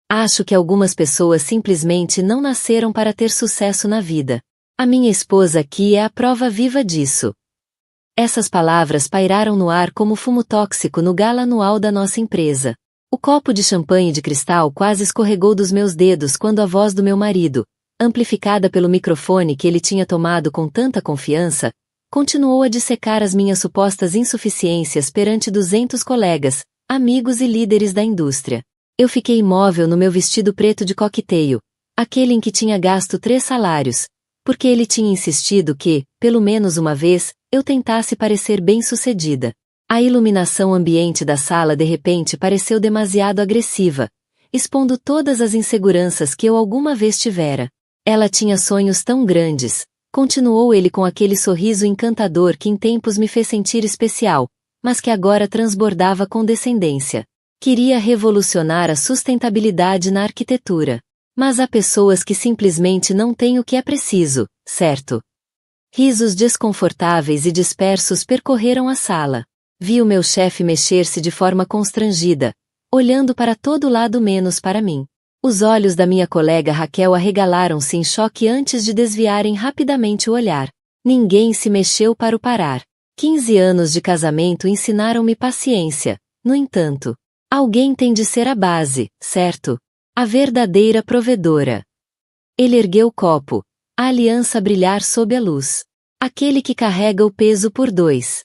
Acho que algumas pessoas simplesmente não nasceram para ter sucesso na vida. A minha esposa aqui é a prova viva disso. Essas palavras pairaram no ar como fumo tóxico no gala anual da nossa empresa. O copo de champanhe de cristal quase escorregou dos meus dedos quando a voz do meu marido, amplificada pelo microfone que ele tinha tomado com tanta confiança, continuou a dissecar as minhas supostas insuficiências perante 200 colegas, amigos e líderes da indústria. Eu fiquei imóvel no meu vestido preto de coqueteio, aquele em que tinha gasto 3 salários, porque ele tinha insistido que, pelo menos uma vez, eu tentasse parecer bem-sucedida. A iluminação ambiente da sala de repente pareceu demasiado agressiva, expondo todas as inseguranças que eu alguma vez tivera. Ela tinha sonhos tão grandes, continuou ele com aquele sorriso encantador que em tempos me fez sentir especial, mas que agora transbordava condescendência. Queria revolucionar a sustentabilidade na arquitetura. Mas há pessoas que simplesmente não têm o que é preciso, certo? Risos desconfortáveis e dispersos percorreram a sala. Vi o meu chefe mexer-se de forma constrangida, olhando para todo lado menos para mim. Os olhos da minha colega Raquel arregalaram-se em choque antes de desviarem rapidamente o olhar. Ninguém se mexeu para o parar. 15 anos de casamento ensinaram-me paciência. No entanto, alguém tem de ser a base, certo? A verdadeira provedora. Ele ergueu o copo, a aliança a brilhar sob a luz. Aquele que carrega o peso por 2.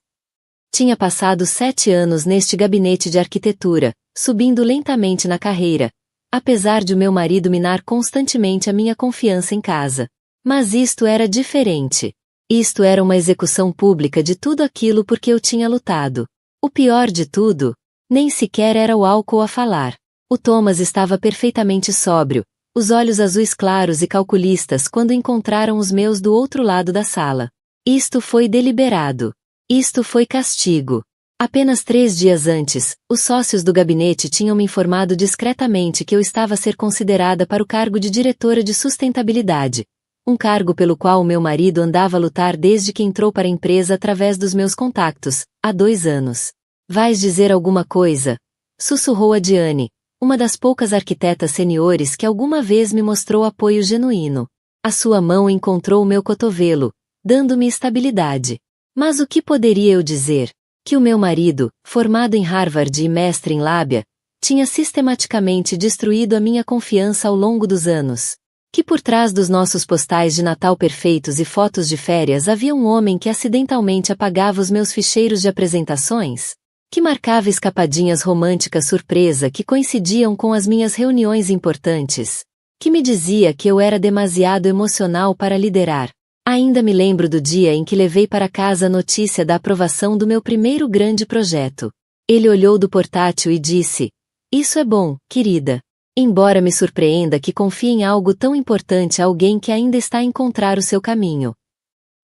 Tinha passado 7 anos neste gabinete de arquitetura, subindo lentamente na carreira, apesar de o meu marido minar constantemente a minha confiança em casa. Mas isto era diferente. Isto era uma execução pública de tudo aquilo por que eu tinha lutado. O pior de tudo, nem sequer era o álcool a falar. O Thomas estava perfeitamente sóbrio, os olhos azuis claros e calculistas quando encontraram os meus do outro lado da sala. Isto foi deliberado. Isto foi castigo. Apenas 3 dias antes, os sócios do gabinete tinham me informado discretamente que eu estava a ser considerada para o cargo de diretora de sustentabilidade, um cargo pelo qual o meu marido andava a lutar desde que entrou para a empresa através dos meus contactos, há 2 anos. Vais dizer alguma coisa? Sussurrou a Diane, uma das poucas arquitetas seniores que alguma vez me mostrou apoio genuíno. A sua mão encontrou o meu cotovelo, dando-me estabilidade. Mas o que poderia eu dizer? Que o meu marido, formado em Harvard e mestre em lábia, tinha sistematicamente destruído a minha confiança ao longo dos anos. Que por trás dos nossos postais de Natal perfeitos e fotos de férias havia um homem que acidentalmente apagava os meus ficheiros de apresentações? Que marcava escapadinhas românticas surpresa que coincidiam com as minhas reuniões importantes? Que me dizia que eu era demasiado emocional para liderar? Ainda me lembro do dia em que levei para casa a notícia da aprovação do meu primeiro grande projeto. Ele olhou do portátil e disse: "Isso é bom, querida. Embora me surpreenda que confie em algo tão importante a alguém que ainda está a encontrar o seu caminho."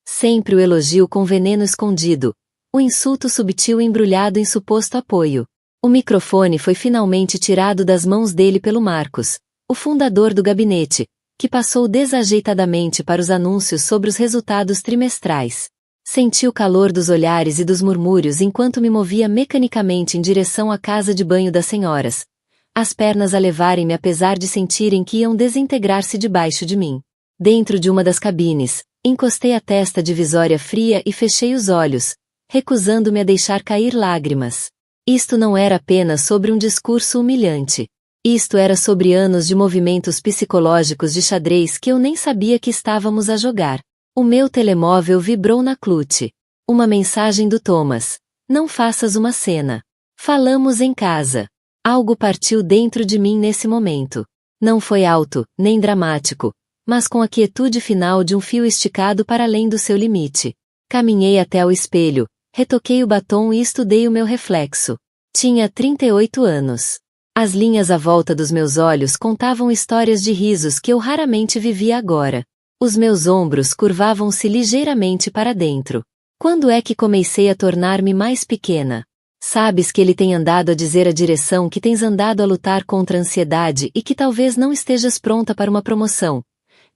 Sempre o elogio com veneno escondido, o insulto subtil embrulhado em suposto apoio. O microfone foi finalmente tirado das mãos dele pelo Marcos, o fundador do gabinete, que passou desajeitadamente para os anúncios sobre os resultados trimestrais. Senti o calor dos olhares e dos murmúrios enquanto me movia mecanicamente em direção à casa de banho das senhoras, as pernas a levarem-me apesar de sentirem que iam desintegrar-se debaixo de mim. Dentro de uma das cabines, encostei a testa divisória fria e fechei os olhos, recusando-me a deixar cair lágrimas. Isto não era apenas sobre um discurso humilhante. Isto era sobre anos de movimentos psicológicos de xadrez que eu nem sabia que estávamos a jogar. O meu telemóvel vibrou na clutch. Uma mensagem do Thomas. "Não faças uma cena. Falamos em casa." Algo partiu dentro de mim nesse momento. Não foi alto, nem dramático, mas com a quietude final de um fio esticado para além do seu limite. Caminhei até ao espelho, retoquei o batom e estudei o meu reflexo. Tinha 38 anos. As linhas à volta dos meus olhos contavam histórias de risos que eu raramente vivia agora. Os meus ombros curvavam-se ligeiramente para dentro. Quando é que comecei a tornar-me mais pequena? Sabes que ele tem andado a dizer à direção que tens andado a lutar contra a ansiedade e que talvez não estejas pronta para uma promoção,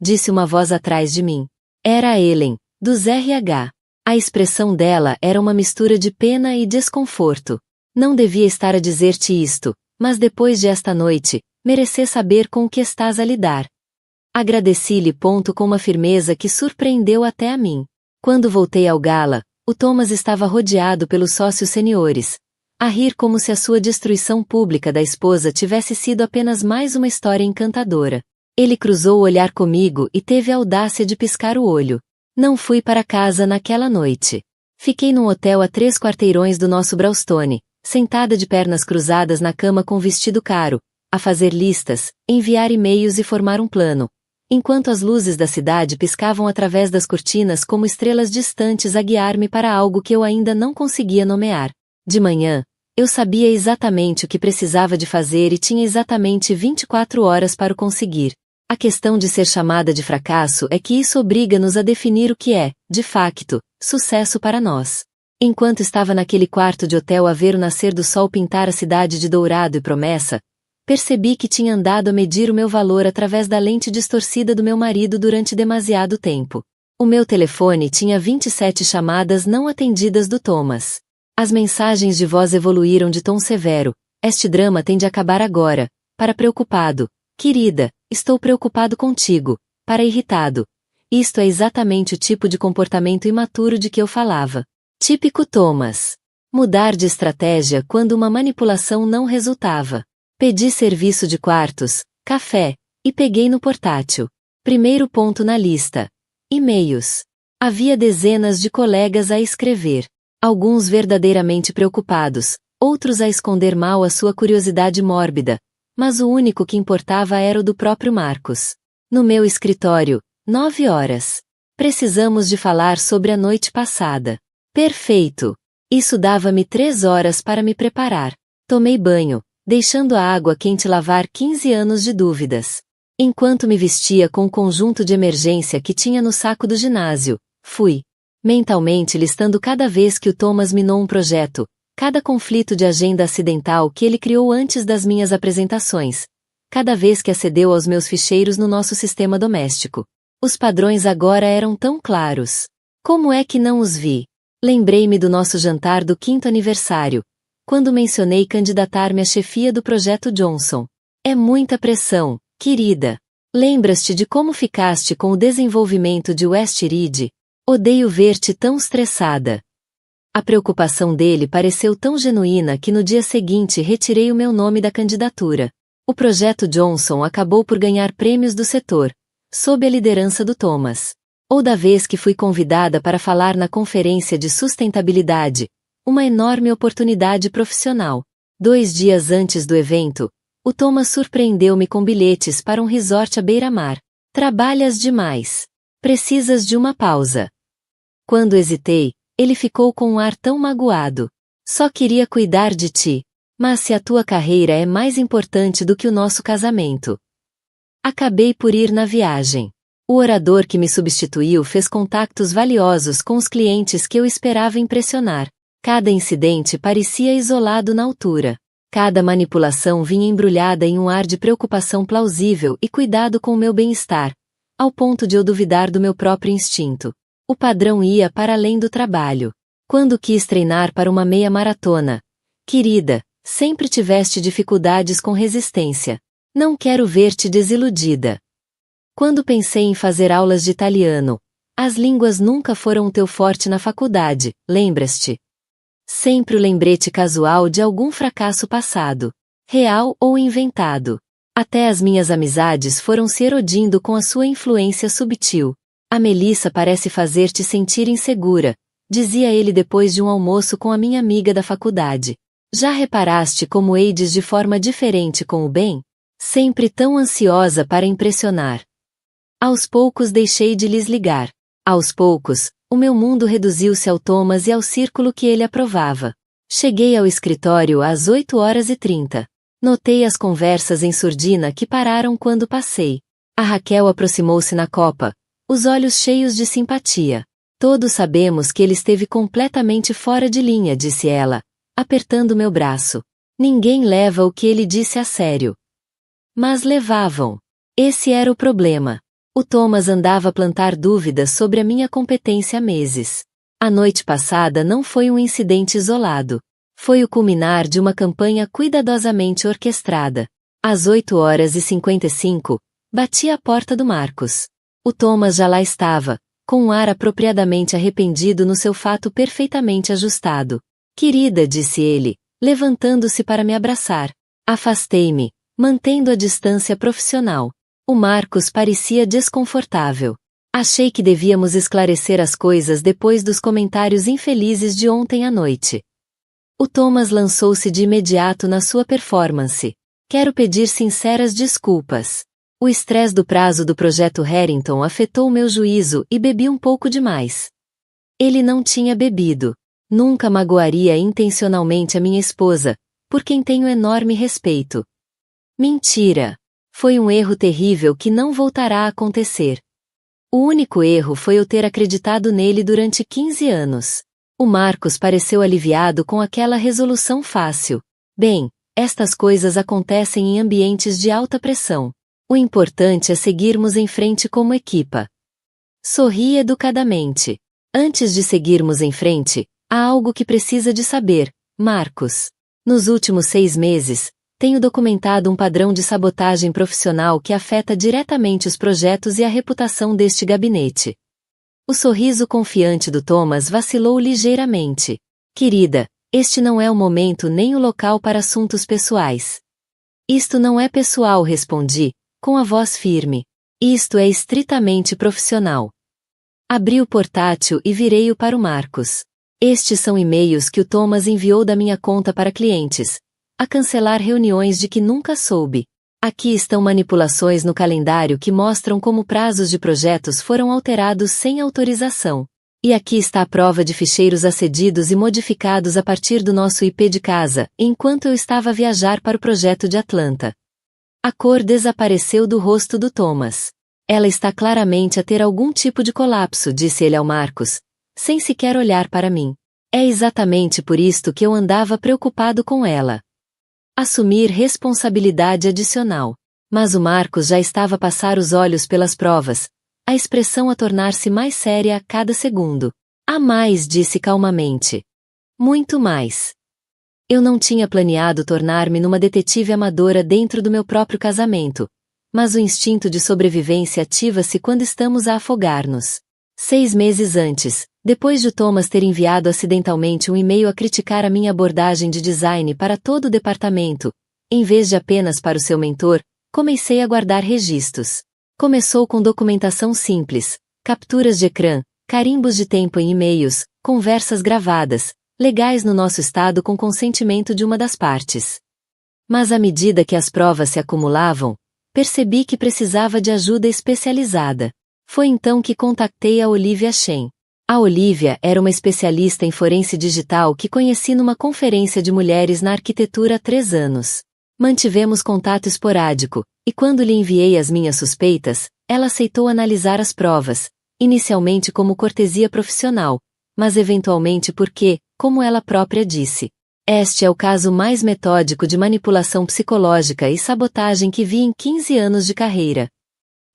disse uma voz atrás de mim. Era a Ellen, dos RH. A expressão dela era uma mistura de pena e desconforto. Não devia estar a dizer-te isto, mas depois de esta noite, Merecer saber com o que estás a lidar. Agradeci-lhe com uma firmeza que surpreendeu até a mim. Quando voltei ao gala, o Thomas estava rodeado pelos sócios seniores, a rir como se a sua destruição pública da esposa tivesse sido apenas mais uma história encantadora. Ele cruzou o olhar comigo e teve a audácia de piscar o olho. Não fui para casa naquela noite. Fiquei num hotel a 3 quarteirões do nosso Brownstone, sentada de pernas cruzadas na cama com vestido caro, a fazer listas, enviar e-mails e formar um plano, enquanto as luzes da cidade piscavam através das cortinas como estrelas distantes a guiar-me para algo que eu ainda não conseguia nomear. De manhã, eu sabia exatamente o que precisava de fazer e tinha exatamente 24 horas para o conseguir. A questão de ser chamada de fracasso é que isso obriga-nos a definir o que é, de facto, sucesso para nós. Enquanto estava naquele quarto de hotel a ver o nascer do sol pintar a cidade de dourado e promessa, percebi que tinha andado a medir o meu valor através da lente distorcida do meu marido durante demasiado tempo. O meu telefone tinha 27 chamadas não atendidas do Thomas. As mensagens de voz evoluíram de tom severo. Este drama tem de acabar agora. Para preocupado. Querida, estou preocupado contigo. Para irritado. Isto é exatamente o tipo de comportamento imaturo de que eu falava. Típico Thomas. Mudar de estratégia quando uma manipulação não resultava. Pedi serviço de quartos, café, e peguei no portátil. Primeiro ponto na lista. E-mails. Havia dezenas de colegas a escrever. Alguns verdadeiramente preocupados, outros a esconder mal a sua curiosidade mórbida, mas o único que importava era o do próprio Marcos. No meu escritório, 9 horas. Precisamos de falar sobre a noite passada. Perfeito. Isso dava-me 3 horas para me preparar. Tomei banho, deixando a água quente lavar 15 anos de dúvidas. Enquanto me vestia com o conjunto de emergência que tinha no saco do ginásio, fui mentalmente listando cada vez que o Thomas minou um projeto, cada conflito de agenda acidental que ele criou antes das minhas apresentações, cada vez que acedeu aos meus ficheiros no nosso sistema doméstico. Os padrões agora eram tão claros. Como é que não os vi? Lembrei-me do nosso jantar do 5º aniversário, quando mencionei candidatar-me à chefia do projeto Johnson. É muita pressão, querida. Lembras-te de como ficaste com o desenvolvimento de West Ridge? Odeio ver-te tão estressada. A preocupação dele pareceu tão genuína que no dia seguinte retirei o meu nome da candidatura. O projeto Johnson acabou por ganhar prêmios do setor, sob a liderança do Thomas. Ou da vez que fui convidada para falar na conferência de sustentabilidade, uma enorme oportunidade profissional. 2 dias antes do evento, o Thomas surpreendeu-me com bilhetes para um resort à beira-mar. Trabalhas demais. Precisas de uma pausa. Quando hesitei, ele ficou com um ar tão magoado. Só queria cuidar de ti. Mas se a tua carreira é mais importante do que o nosso casamento. Acabei por ir na viagem. O orador que me substituiu fez contactos valiosos com os clientes que eu esperava impressionar. Cada incidente parecia isolado na altura. Cada manipulação vinha embrulhada em um ar de preocupação plausível e cuidado com o meu bem-estar, ao ponto de eu duvidar do meu próprio instinto. O padrão ia para além do trabalho. Quando quis treinar para uma meia maratona. Querida, sempre tiveste dificuldades com resistência. Não quero ver-te desiludida. Quando pensei em fazer aulas de italiano, as línguas nunca foram o teu forte na faculdade, lembras-te? Sempre o lembrete casual de algum fracasso passado, real ou inventado. Até as minhas amizades foram se erodindo com a sua influência subtil. A Melissa parece fazer-te sentir insegura, dizia ele depois de um almoço com a minha amiga da faculdade. Já reparaste como eides de forma diferente com o bem? Sempre tão ansiosa para impressionar. Aos poucos deixei de lhes ligar. Aos poucos, o meu mundo reduziu-se ao Thomas e ao círculo que ele aprovava. Cheguei ao escritório às 8h30. Notei as conversas em surdina que pararam quando passei. A Raquel aproximou-se na copa, os olhos cheios de simpatia. Todos sabemos que ele esteve completamente fora de linha, disse ela, apertando meu braço. Ninguém leva o que ele disse a sério. Mas levavam. Esse era o problema. O Thomas andava a plantar dúvidas sobre a minha competência há meses. A noite passada não foi um incidente isolado. Foi o culminar de uma campanha cuidadosamente orquestrada. Às 8h55, bati à porta do Marcos. O Thomas já lá estava, com um ar apropriadamente arrependido no seu fato perfeitamente ajustado. Querida, disse ele, levantando-se para me abraçar. Afastei-me, mantendo a distância profissional. O Marcos parecia desconfortável. Achei que devíamos esclarecer as coisas depois dos comentários infelizes de ontem à noite. O Thomas lançou-se de imediato na sua performance. Quero pedir sinceras desculpas. O estresse do prazo do projeto Harrington afetou meu juízo e bebi um pouco demais. Ele não tinha bebido. Nunca magoaria intencionalmente a minha esposa, por quem tenho enorme respeito. Mentira. Foi um erro terrível que não voltará a acontecer. O único erro foi eu ter acreditado nele durante 15 anos. O Marcos pareceu aliviado com aquela resolução fácil. Bem, estas coisas acontecem em ambientes de alta pressão. O importante é seguirmos em frente como equipa. Sorri educadamente. Antes de seguirmos em frente, há algo que precisa de saber, Marcos. Nos últimos 6 meses, tenho documentado um padrão de sabotagem profissional que afeta diretamente os projetos e a reputação deste gabinete. O sorriso confiante do Thomas vacilou ligeiramente. Querida, este não é o momento nem o local para assuntos pessoais. Isto não é pessoal, respondi, com a voz firme. Isto é estritamente profissional. Abri o portátil e virei-o para o Marcos. Estes são e-mails que o Thomas enviou da minha conta para clientes. A cancelar reuniões de que nunca soube. Aqui estão manipulações no calendário que mostram como prazos de projetos foram alterados sem autorização. E aqui está a prova de ficheiros acedidos e modificados a partir do nosso IP de casa, enquanto eu estava a viajar para o projeto de Atlanta. A cor desapareceu do rosto do Thomas. Ela está claramente a ter algum tipo de colapso, disse ele ao Marcos, sem sequer olhar para mim. É exatamente por isto que eu andava preocupado com ela. Assumir responsabilidade adicional. Mas o Marcos já estava a passar os olhos pelas provas, a expressão a tornar-se mais séria a cada segundo. Há mais, disse calmamente. Muito mais. Eu não tinha planeado tornar-me numa detetive amadora dentro do meu próprio casamento, mas o instinto de sobrevivência ativa-se quando estamos a afogar-nos. 6 meses antes, depois de Thomas ter enviado acidentalmente um e-mail a criticar a minha abordagem de design para todo o departamento, em vez de apenas para o seu mentor, comecei a guardar registros. Começou com documentação simples, capturas de ecrã, carimbos de tempo em e-mails, conversas gravadas, legais no nosso estado com consentimento de uma das partes. Mas à medida que as provas se acumulavam, percebi que precisava de ajuda especializada. Foi então que contactei a Olivia Shen. A Olivia era uma especialista em forense digital que conheci numa conferência de mulheres na arquitetura há 3 anos. Mantivemos contato esporádico, e quando lhe enviei as minhas suspeitas, ela aceitou analisar as provas, inicialmente como cortesia profissional, mas eventualmente porque, como ela própria disse, este é o caso mais metódico de manipulação psicológica e sabotagem que vi em 15 anos de carreira.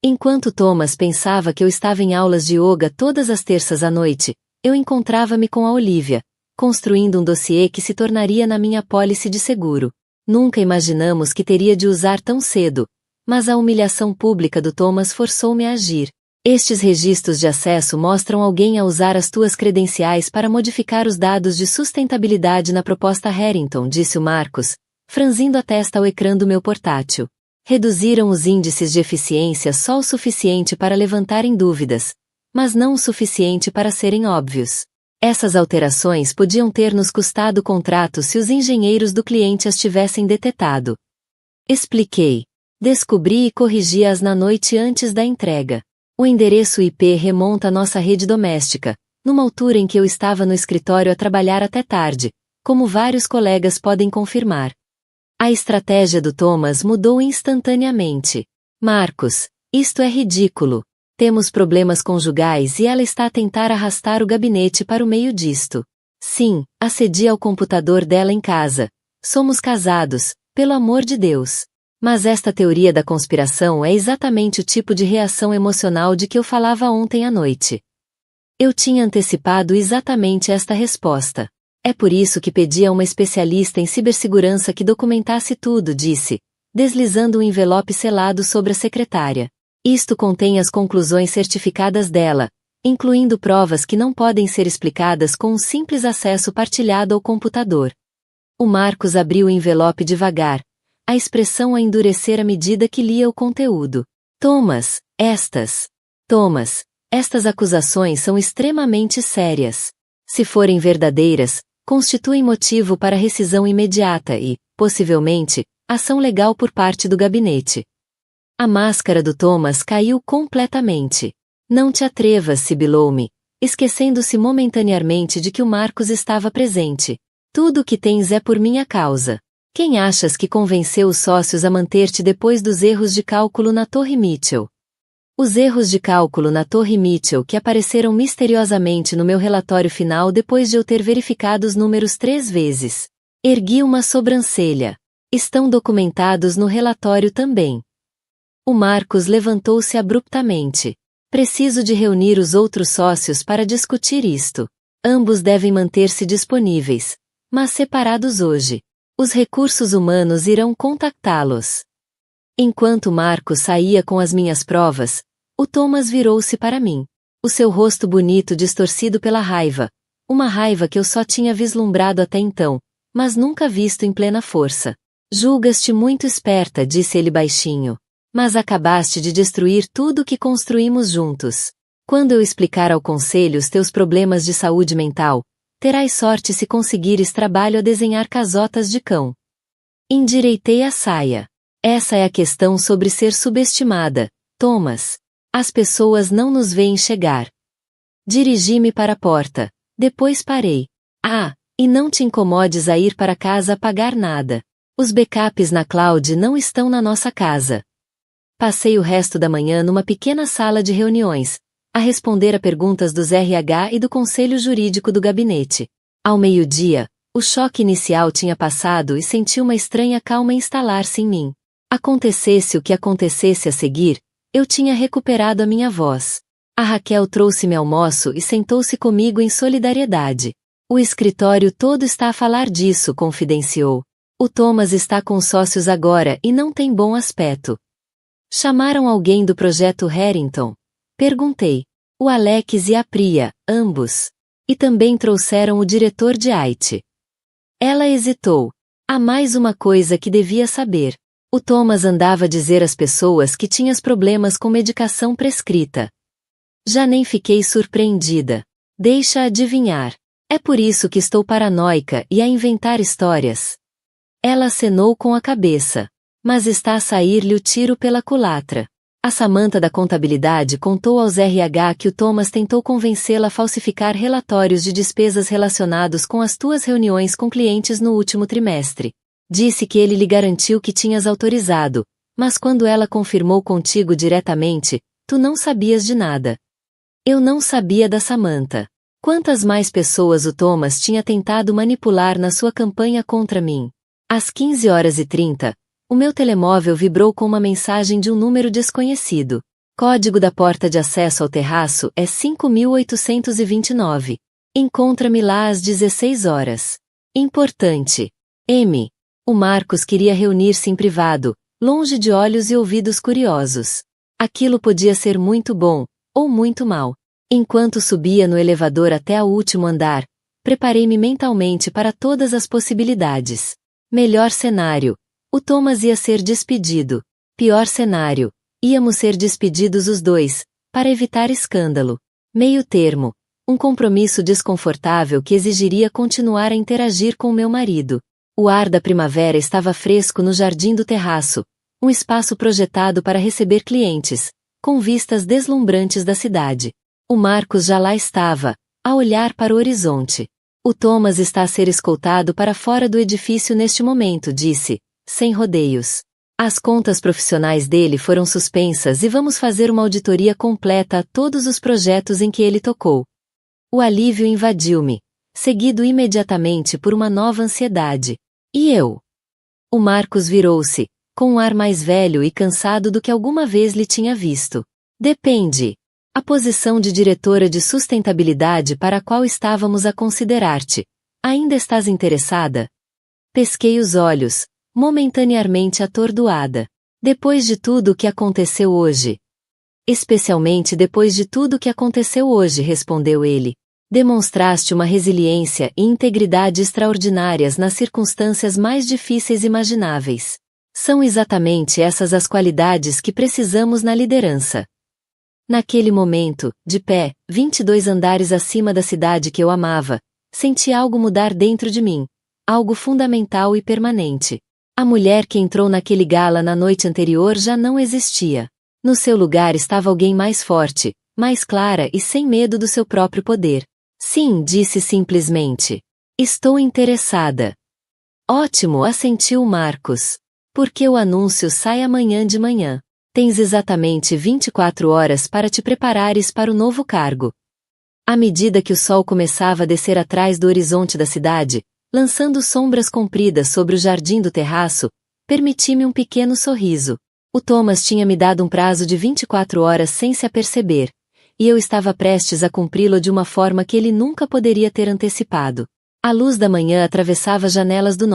Enquanto Thomas pensava que eu estava em aulas de yoga todas as terças à noite, eu encontrava-me com a Olivia, construindo um dossiê que se tornaria na minha apólice de seguro. Nunca imaginamos que teria de usar tão cedo, mas a humilhação pública do Thomas forçou-me a agir. Estes registros de acesso mostram alguém a usar as tuas credenciais para modificar os dados de sustentabilidade na proposta Harrington, disse o Marcos, franzindo a testa ao ecrã do meu portátil. Reduziram os índices de eficiência só o suficiente para levantarem dúvidas, mas não o suficiente para serem óbvios. Essas alterações podiam ter nos custado o contrato se os engenheiros do cliente as tivessem detetado. Expliquei. Descobri e corrigi-as na noite antes da entrega. O endereço IP remonta à nossa rede doméstica, numa altura em que eu estava no escritório a trabalhar até tarde, como vários colegas podem confirmar. A estratégia do Thomas mudou instantaneamente. Marcos, isto é ridículo. Temos problemas conjugais e ela está a tentar arrastar o gabinete para o meio disto. Sim, acedi ao computador dela em casa. Somos casados, pelo amor de Deus. Mas esta teoria da conspiração é exatamente o tipo de reação emocional de que eu falava ontem à noite. Eu tinha antecipado exatamente esta resposta. É por isso que pedi a uma especialista em cibersegurança que documentasse tudo, disse, deslizando um envelope selado sobre a secretária. Isto contém as conclusões certificadas dela, incluindo provas que não podem ser explicadas com um simples acesso partilhado ao computador. O Marcos abriu o envelope devagar, a expressão a endurecer à medida que lia o conteúdo. Thomas, estas acusações são extremamente sérias. Se forem verdadeiras, constituem motivo para rescisão imediata e, possivelmente, ação legal por parte do gabinete. A máscara do Thomas caiu completamente. Não te atrevas, sibilou-me, esquecendo-se momentaneamente de que o Marcos estava presente. Tudo o que tens é por minha causa. Quem achas que convenceu os sócios a manter-te depois dos erros de cálculo na Torre Mitchell? Os erros de cálculo na Torre Mitchell que apareceram misteriosamente no meu relatório final depois de eu ter verificado os números 3 vezes. Ergui uma sobrancelha. Estão documentados no relatório também. O Marcos levantou-se abruptamente. Preciso de reunir os outros sócios para discutir isto. Ambos devem manter-se disponíveis, mas separados hoje. Os recursos humanos irão contactá-los. Enquanto Marcos saía com as minhas provas, o Thomas virou-se para mim. O seu rosto bonito distorcido pela raiva. Uma raiva que eu só tinha vislumbrado até então, mas nunca visto em plena força. Julgas-te muito esperta, disse ele baixinho. Mas acabaste de destruir tudo o que construímos juntos. Quando eu explicar ao conselho os teus problemas de saúde mental, terás sorte se conseguires trabalho a desenhar casotas de cão. Endireitei a saia. Essa é a questão sobre ser subestimada, Thomas. As pessoas não nos veem chegar. Dirigi-me para a porta. Depois parei. E não te incomodes a ir para casa a pagar nada. Os backups na cloud não estão na nossa casa. Passei o resto da manhã numa pequena sala de reuniões, a responder a perguntas dos RH e do conselho jurídico do gabinete. Ao meio-dia, o choque inicial tinha passado e senti uma estranha calma instalar-se em mim. Acontecesse o que acontecesse a seguir, eu tinha recuperado a minha voz. A Raquel trouxe-me almoço e sentou-se comigo em solidariedade. O escritório todo está a falar disso, confidenciou. O Thomas está com sócios agora e não tem bom aspecto. Chamaram alguém do projeto Harrington? Perguntei. O Alex e a Priya, ambos. E também trouxeram o diretor de IT. Ela hesitou. Há mais uma coisa que devia saber. O Thomas andava a dizer às pessoas que tinhas problemas com medicação prescrita. Já nem fiquei surpreendida. Deixa adivinhar. É por isso que estou paranoica e a inventar histórias. Ela acenou com a cabeça. Mas está a sair-lhe o tiro pela culatra. A Samantha da contabilidade contou aos RH que o Thomas tentou convencê-la a falsificar relatórios de despesas relacionados com as tuas reuniões com clientes no último trimestre. Disse que ele lhe garantiu que tinhas autorizado, mas quando ela confirmou contigo diretamente, tu não sabias de nada. Eu não sabia da Samantha. Quantas mais pessoas o Thomas tinha tentado manipular na sua campanha contra mim? Às 15h30, o meu telemóvel vibrou com uma mensagem de um número desconhecido. Código da porta de acesso ao terraço é 5829. Encontra-me lá às 16 horas. Importante. M. O Marcos queria reunir-se em privado, longe de olhos e ouvidos curiosos. Aquilo podia ser muito bom, ou muito mal. Enquanto subia no elevador até ao último andar, preparei-me mentalmente para todas as possibilidades. Melhor cenário. O Thomas ia ser despedido. Pior cenário. Íamos ser despedidos os dois, para evitar escândalo. Meio termo. Um compromisso desconfortável que exigiria continuar a interagir com meu marido. O ar da primavera estava fresco no jardim do terraço, um espaço projetado para receber clientes, com vistas deslumbrantes da cidade. O Marcos já lá estava, a olhar para o horizonte. O Thomas está a ser escoltado para fora do edifício neste momento, disse, sem rodeios. As contas profissionais dele foram suspensas e vamos fazer uma auditoria completa a todos os projetos em que ele tocou. O alívio invadiu-me, seguido imediatamente por uma nova ansiedade. E eu? O Marcos virou-se, com um ar mais velho e cansado do que alguma vez lhe tinha visto. Depende. A posição de diretora de sustentabilidade para a qual estávamos a considerar-te. Ainda estás interessada? Pesquei os olhos, momentaneamente atordoada. Depois de tudo o que aconteceu hoje. Especialmente depois de tudo o que aconteceu hoje, respondeu ele. Demonstraste uma resiliência e integridade extraordinárias nas circunstâncias mais difíceis imagináveis. São exatamente essas as qualidades que precisamos na liderança. Naquele momento, de pé, 22 andares acima da cidade que eu amava, senti algo mudar dentro de mim, algo fundamental e permanente. A mulher que entrou naquele gala na noite anterior já não existia. No seu lugar estava alguém mais forte, mais clara e sem medo do seu próprio poder. Sim, disse simplesmente. Estou interessada. Ótimo, assentiu Marcos. Porque o anúncio sai amanhã de manhã. Tens exatamente 24 horas para te preparares para o novo cargo. À medida que o sol começava a descer atrás do horizonte da cidade, lançando sombras compridas sobre o jardim do terraço, permiti-me um pequeno sorriso. O Thomas tinha me dado um prazo de 24 horas sem se aperceber, e eu estava prestes a cumpri-lo de uma forma que ele nunca poderia ter antecipado. A luz da manhã atravessava as janelas do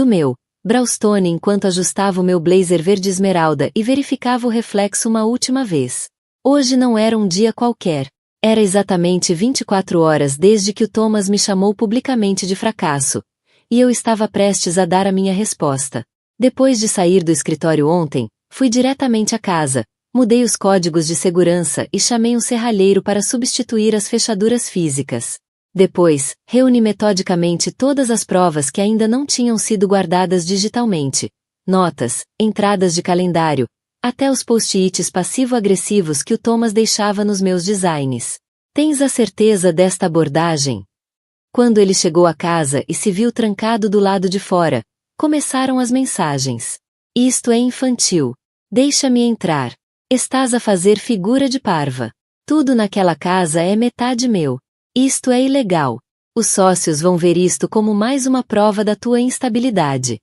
meu, brownstone enquanto ajustava o meu blazer verde esmeralda e verificava o reflexo uma última vez. Hoje não era um dia qualquer. Era exatamente 24 horas desde que o Thomas me chamou publicamente de fracasso, e eu estava prestes a dar a minha resposta. Depois de sair do escritório ontem, fui diretamente à casa, mudei os códigos de segurança e chamei um serralheiro para substituir as fechaduras físicas. Depois, reuni metodicamente todas as provas que ainda não tinham sido guardadas digitalmente, notas, entradas de calendário, até os post-its passivo-agressivos que o Thomas deixava nos meus designs. Tens a certeza desta abordagem? Quando ele chegou à casa e se viu trancado do lado de fora, começaram as mensagens. Isto é infantil. Deixa-me entrar. Estás a fazer figura de parva. Tudo naquela casa é metade meu. Isto é ilegal. Os sócios vão ver isto como mais uma prova da tua instabilidade.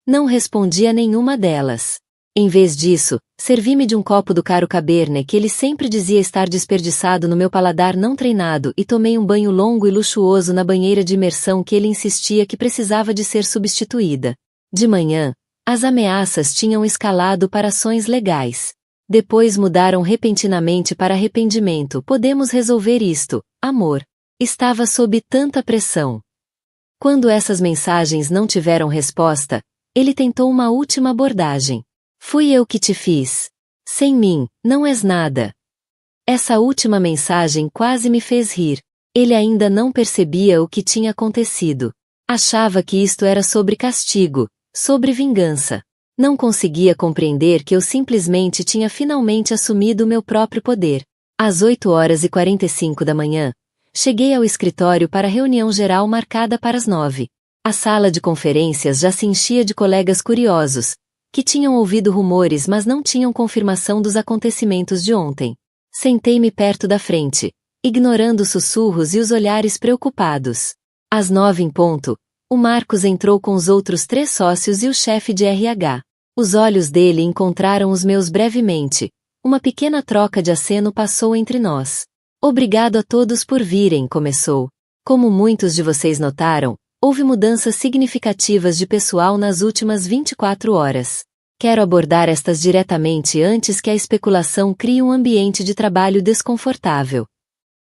Não respondi a nenhuma delas. Em vez disso, servi-me de um copo do caro Cabernet que ele sempre dizia estar desperdiçado no meu paladar não treinado e tomei um banho longo e luxuoso na banheira de imersão que ele insistia que precisava de ser substituída. De manhã, as ameaças tinham escalado para ações legais. Depois mudaram repentinamente para arrependimento. Podemos resolver isto, amor. Estava sob tanta pressão. Quando essas mensagens não tiveram resposta, ele tentou uma última abordagem. Fui eu que te fiz. Sem mim, não és nada. Essa última mensagem quase me fez rir. Ele ainda não percebia o que tinha acontecido. Achava que isto era sobre castigo, sobre vingança. Não conseguia compreender que eu simplesmente tinha finalmente assumido o meu próprio poder. Às 8h45 da manhã, cheguei ao escritório para a reunião geral marcada para as 9. A sala de conferências já se enchia de colegas curiosos, que tinham ouvido rumores mas não tinham confirmação dos acontecimentos de ontem. Sentei-me perto da frente, ignorando os sussurros e os olhares preocupados. Às 9 em ponto, o Marcos entrou com os outros 3 sócios e o chefe de RH. Os olhos dele encontraram os meus brevemente. Uma pequena troca de aceno passou entre nós. Obrigado a todos por virem, começou. Como muitos de vocês notaram, houve mudanças significativas de pessoal nas últimas 24 horas. Quero abordar estas diretamente antes que a especulação crie um ambiente de trabalho desconfortável.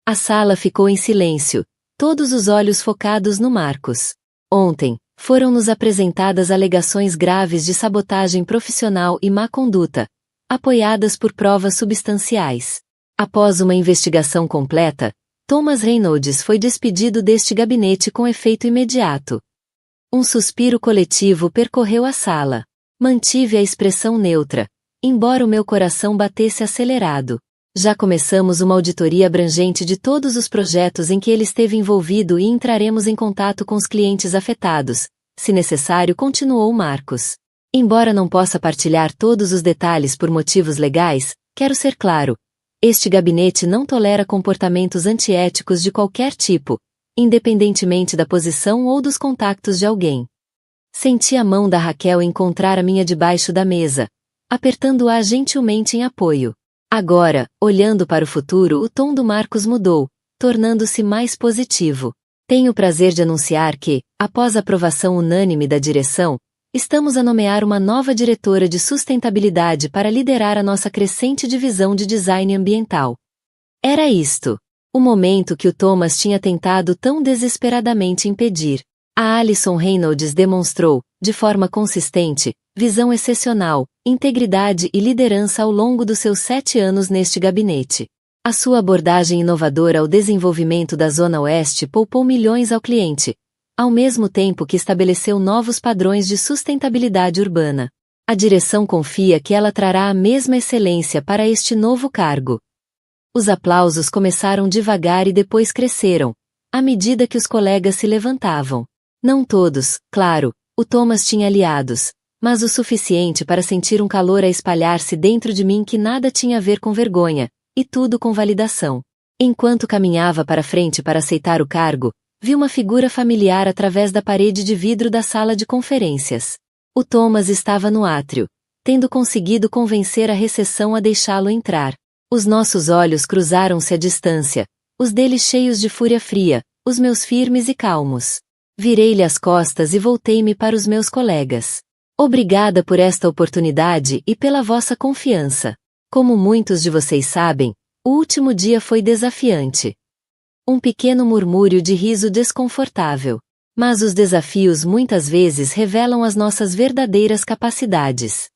A sala ficou em silêncio, todos os olhos focados no Marcos. Ontem, foram-nos apresentadas alegações graves de sabotagem profissional e má conduta, apoiadas por provas substanciais. Após uma investigação completa, Thomas Reynolds foi despedido deste gabinete com efeito imediato. Um suspiro coletivo percorreu a sala. Mantive a expressão neutra, embora o meu coração batesse acelerado. Já começamos uma auditoria abrangente de todos os projetos em que ele esteve envolvido e entraremos em contato com os clientes afetados, se necessário, continuou Marcos. Embora não possa partilhar todos os detalhes por motivos legais, quero ser claro. Este gabinete não tolera comportamentos antiéticos de qualquer tipo, independentemente da posição ou dos contactos de alguém. Senti a mão da Raquel encontrar a minha debaixo da mesa, apertando-a gentilmente em apoio. Agora, olhando para o futuro, o tom do Marcos mudou, tornando-se mais positivo. Tenho o prazer de anunciar que, após a aprovação unânime da direção, Estamos a nomear uma nova diretora de sustentabilidade para liderar a nossa crescente divisão de design ambiental. Era isto. O momento que o Thomas tinha tentado tão desesperadamente impedir. A Alison Reynolds demonstrou, de forma consistente, visão excepcional, integridade e liderança ao longo dos seus 7 anos neste gabinete. A sua abordagem inovadora ao desenvolvimento da Zona Oeste poupou milhões ao cliente, ao mesmo tempo que estabeleceu novos padrões de sustentabilidade urbana. A direção confia que ela trará a mesma excelência para este novo cargo. Os aplausos começaram devagar e depois cresceram, à medida que os colegas se levantavam. Não todos, claro, o Thomas tinha aliados, mas o suficiente para sentir um calor a espalhar-se dentro de mim que nada tinha a ver com vergonha, e tudo com validação. Enquanto caminhava para frente para aceitar o cargo, vi uma figura familiar através da parede de vidro da sala de conferências. O Thomas estava no átrio, tendo conseguido convencer a recepção a deixá-lo entrar. Os nossos olhos cruzaram-se à distância, os dele cheios de fúria fria, os meus firmes e calmos. Virei-lhe as costas e voltei-me para os meus colegas. Obrigada por esta oportunidade e pela vossa confiança. Como muitos de vocês sabem, o último dia foi desafiante. Um pequeno murmúrio de riso desconfortável. Mas os desafios muitas vezes revelam as nossas verdadeiras capacidades.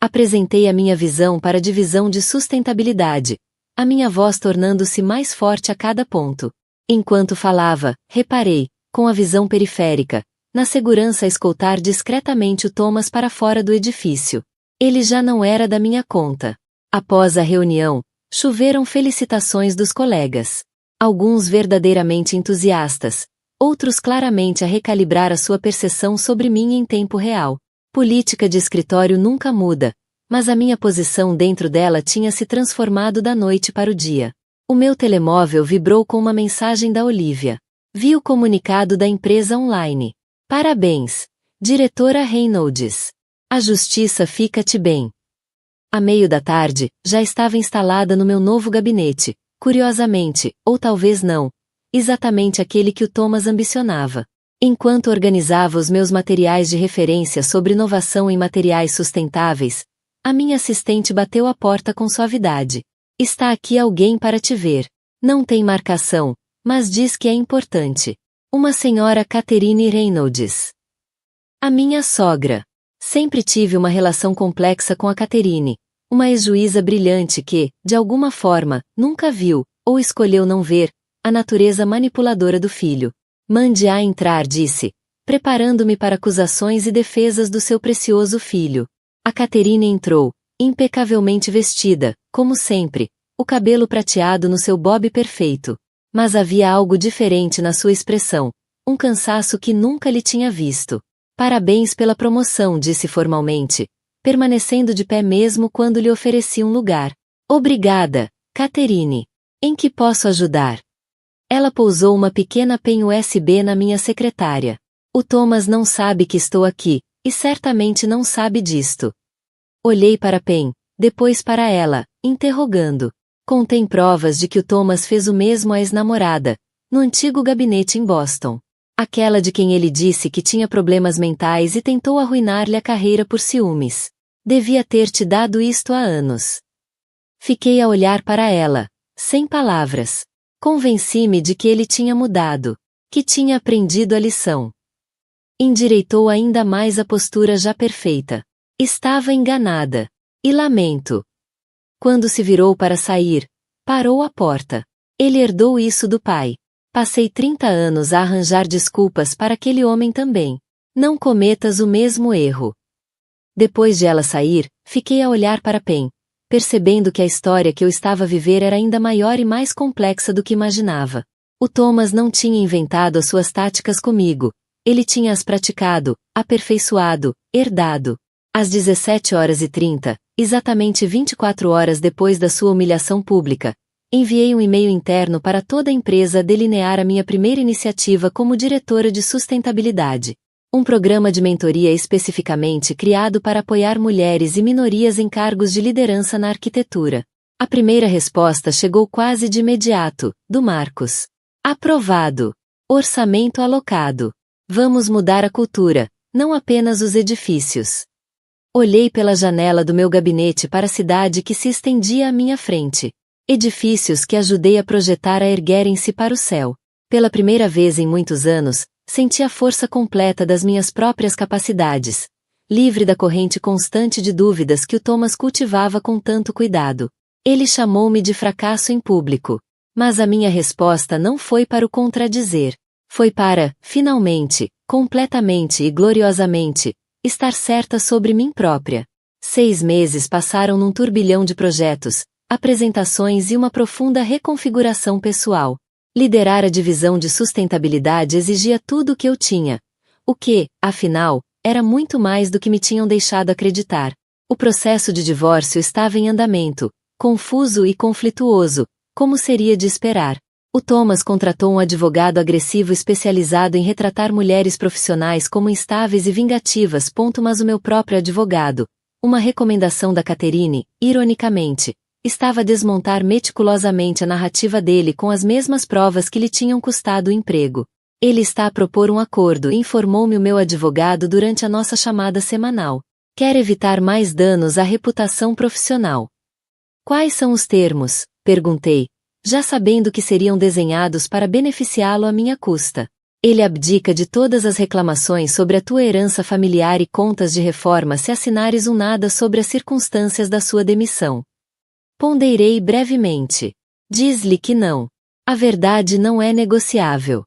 Apresentei a minha visão para a divisão de sustentabilidade, a minha voz tornando-se mais forte a cada ponto. Enquanto falava, reparei, com a visão periférica, na segurança a escoltar discretamente o Thomas para fora do edifício. Ele já não era da minha conta. Após a reunião, choveram felicitações dos colegas. Alguns verdadeiramente entusiastas, outros claramente a recalibrar a sua percepção sobre mim em tempo real. Política de escritório nunca muda, mas a minha posição dentro dela tinha se transformado da noite para o dia. O meu telemóvel vibrou com uma mensagem da Olivia. Vi o comunicado da empresa online. Parabéns, diretora Reynolds. A justiça fica-te bem. À meio da tarde, já estava instalada no meu novo gabinete, curiosamente, ou talvez não, exatamente aquele que o Thomas ambicionava. Enquanto organizava os meus materiais de referência sobre inovação em materiais sustentáveis, a minha assistente bateu a porta com suavidade. Está aqui alguém para te ver. Não tem marcação, mas diz que é importante. Uma senhora Catherine Reynolds. A minha sogra. Sempre tive uma relação complexa com a Catherine, uma ex-juíza brilhante que, de alguma forma, nunca viu, ou escolheu não ver, a natureza manipuladora do filho. Mande-a entrar, disse, preparando-me para acusações e defesas do seu precioso filho. A Catherine entrou, impecavelmente vestida, como sempre, o cabelo prateado no seu bob perfeito. Mas havia algo diferente na sua expressão, um cansaço que nunca lhe tinha visto. Parabéns pela promoção, disse formalmente, permanecendo de pé mesmo quando lhe ofereci um lugar. Obrigada, Catherine. Em que posso ajudar? Ela pousou uma pequena pen USB na minha secretária. O Thomas não sabe que estou aqui, e certamente não sabe disto. Olhei para a pen, depois para ela, interrogando. Contém provas de que o Thomas fez o mesmo à ex-namorada, no antigo gabinete em Boston. Aquela de quem ele disse que tinha problemas mentais e tentou arruinar-lhe a carreira por ciúmes. Devia ter te dado isto há anos. Fiquei a olhar para ela, sem palavras. Convenci-me de que ele tinha mudado, que tinha aprendido a lição. Endireitou ainda mais a postura já perfeita. Estava enganada. E lamento. Quando se virou para sair, parou à porta. Ele herdou isso do pai. Passei 30 anos a arranjar desculpas para aquele homem também. Não cometas o mesmo erro. Depois de ela sair, fiquei a olhar para Pen, percebendo que a história que eu estava a viver era ainda maior e mais complexa do que imaginava. O Thomas não tinha inventado as suas táticas comigo. Ele tinha as praticado, aperfeiçoado, herdado. Às 17h30, exatamente 24 horas depois da sua humilhação pública, enviei um e-mail interno para toda a empresa a delinear a minha primeira iniciativa como diretora de sustentabilidade. Um programa de mentoria especificamente criado para apoiar mulheres e minorias em cargos de liderança na arquitetura. A primeira resposta chegou quase de imediato, do Marcos. Aprovado. Orçamento alocado. Vamos mudar a cultura, não apenas os edifícios. Olhei pela janela do meu gabinete para a cidade que se estendia à minha frente. Edifícios que ajudei a projetar a erguerem-se para o céu. Pela primeira vez em muitos anos, senti a força completa das minhas próprias capacidades, livre da corrente constante de dúvidas que o Thomas cultivava com tanto cuidado. Ele chamou-me de fracasso em público. Mas a minha resposta não foi para o contradizer. Foi para, finalmente, completamente e gloriosamente, estar certa sobre mim própria. 6 meses passaram num turbilhão de projetos, apresentações e uma profunda reconfiguração pessoal. Liderar a divisão de sustentabilidade exigia tudo o que eu tinha. O que, afinal, era muito mais do que me tinham deixado acreditar. O processo de divórcio estava em andamento, confuso e conflituoso, como seria de esperar. O Thomas contratou um advogado agressivo especializado em retratar mulheres profissionais como instáveis e vingativas. Mas o meu próprio advogado, uma recomendação da Catherine, ironicamente, estava a desmontar meticulosamente a narrativa dele com as mesmas provas que lhe tinham custado o emprego. Ele está a propor um acordo, informou-me o meu advogado durante a nossa chamada semanal. Quer evitar mais danos à reputação profissional. Quais são os termos? Perguntei, já sabendo que seriam desenhados para beneficiá-lo à minha custa. Ele abdica de todas as reclamações sobre a tua herança familiar e contas de reforma se assinares um nada sobre as circunstâncias da sua demissão. Ponderei brevemente. Diz-lhe que não. A verdade não é negociável.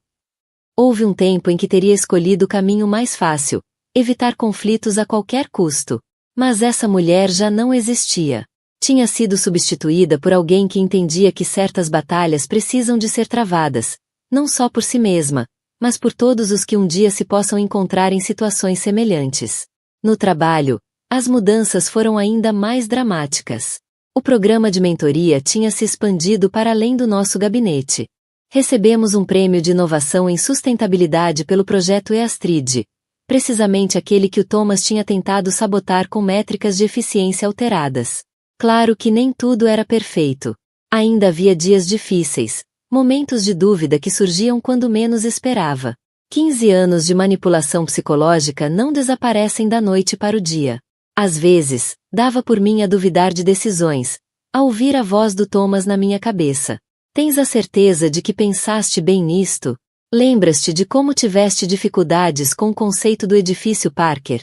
Houve um tempo em que teria escolhido o caminho mais fácil, evitar conflitos a qualquer custo. Mas essa mulher já não existia. Tinha sido substituída por alguém que entendia que certas batalhas precisam de ser travadas, não só por si mesma, mas por todos os que um dia se possam encontrar em situações semelhantes. No trabalho, as mudanças foram ainda mais dramáticas. O programa de mentoria tinha se expandido para além do nosso gabinete. Recebemos um prêmio de inovação em sustentabilidade pelo projeto EASTRID, precisamente aquele que o Thomas tinha tentado sabotar com métricas de eficiência alteradas. Claro que nem tudo era perfeito. Ainda havia dias difíceis, momentos de dúvida que surgiam quando menos esperava. 15 anos de manipulação psicológica não desaparecem da noite para o dia. Às vezes, dava por mim a duvidar de decisões, a ouvir a voz do Thomas na minha cabeça. Tens a certeza de que pensaste bem nisto? Lembras-te de como tiveste dificuldades com o conceito do edifício Parker?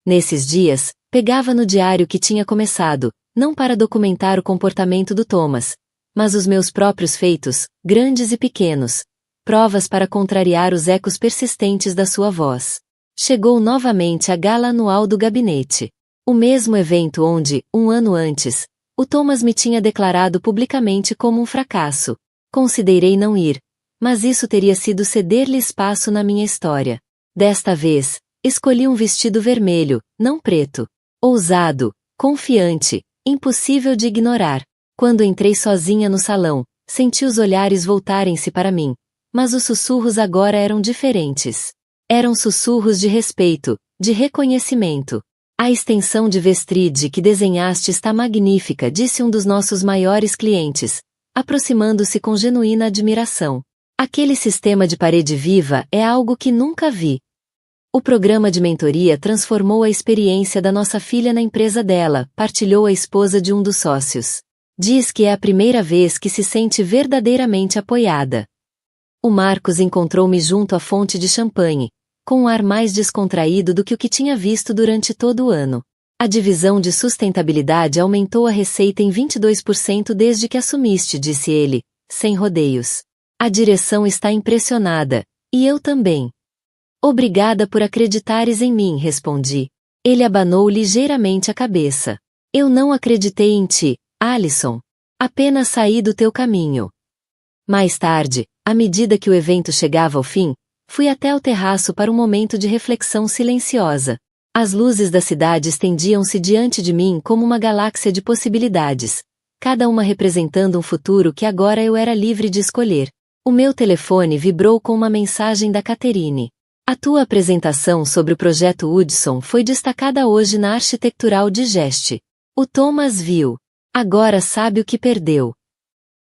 Nesses dias, pegava no diário que tinha começado, não para documentar o comportamento do Thomas, mas os meus próprios feitos, grandes e pequenos, provas para contrariar os ecos persistentes da sua voz. Chegou novamente a gala anual do gabinete. O mesmo evento onde, um ano antes, o Thomas me tinha declarado publicamente como um fracasso. Considerei não ir, mas isso teria sido ceder-lhe espaço na minha história. Desta vez, escolhi um vestido vermelho, não preto. Ousado, confiante, impossível de ignorar. Quando entrei sozinha no salão, senti os olhares voltarem-se para mim, mas os sussurros agora eram diferentes. Eram sussurros de respeito, de reconhecimento. A extensão de Vestrid que desenhaste está magnífica, disse um dos nossos maiores clientes, aproximando-se com genuína admiração. Aquele sistema de parede viva é algo que nunca vi. O programa de mentoria transformou a experiência da nossa filha na empresa dela, partilhou a esposa de um dos sócios. Diz que é a primeira vez que se sente verdadeiramente apoiada. O Marcos encontrou-me junto à fonte de champanhe, com um ar mais descontraído do que o que tinha visto durante todo o ano. A divisão de sustentabilidade aumentou a receita em 22% desde que assumiste, disse ele, sem rodeios. A direção está impressionada, e eu também. Obrigada por acreditares em mim, respondi. Ele abanou ligeiramente a cabeça. Eu não acreditei em ti, Alison. Apenas saí do teu caminho. Mais tarde, à medida que o evento chegava ao fim, fui até o terraço para um momento de reflexão silenciosa. As luzes da cidade estendiam-se diante de mim como uma galáxia de possibilidades, cada uma representando um futuro que agora eu era livre de escolher. O meu telefone vibrou com uma mensagem da Catherine. A tua apresentação sobre o projeto Hudson foi destacada hoje na Architectural Digest. O Thomas viu. Agora sabe o que perdeu.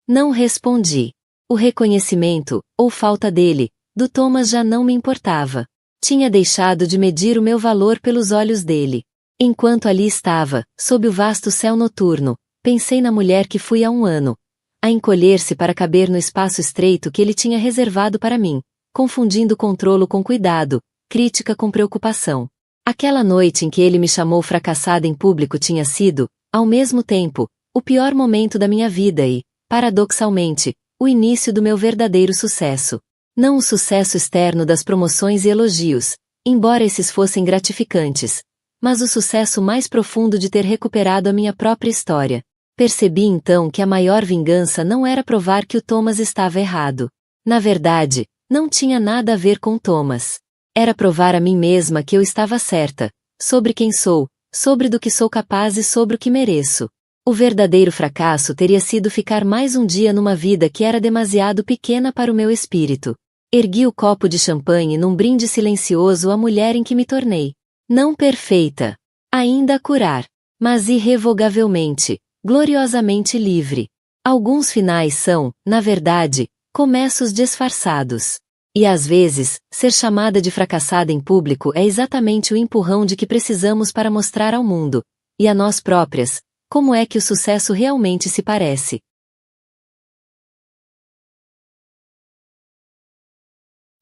Não respondi. O reconhecimento, ou falta dele, do Thomas já não me importava. Tinha deixado de medir o meu valor pelos olhos dele. Enquanto ali estava, sob o vasto céu noturno, pensei na mulher que fui há um ano, a encolher-se para caber no espaço estreito que ele tinha reservado para mim, confundindo controlo com cuidado, crítica com preocupação. Aquela noite em que ele me chamou fracassada em público tinha sido, ao mesmo tempo, o pior momento da minha vida e, paradoxalmente, o início do meu verdadeiro sucesso. Não o sucesso externo das promoções e elogios, embora esses fossem gratificantes, mas o sucesso mais profundo de ter recuperado a minha própria história. Percebi então que a maior vingança não era provar que o Thomas estava errado. Na verdade, não tinha nada a ver com Thomas. Era provar a mim mesma que eu estava certa, sobre quem sou, sobre do que sou capaz e sobre o que mereço. O verdadeiro fracasso teria sido ficar mais um dia numa vida que era demasiado pequena para o meu espírito. Ergui o copo de champanhe num brinde silencioso à mulher em que me tornei. Não perfeita, ainda a curar, mas irrevogavelmente, gloriosamente livre. Alguns finais são, na verdade, começos disfarçados. E às vezes, ser chamada de fracassada em público é exatamente o empurrão de que precisamos para mostrar ao mundo, e a nós próprias, como é que o sucesso realmente se parece.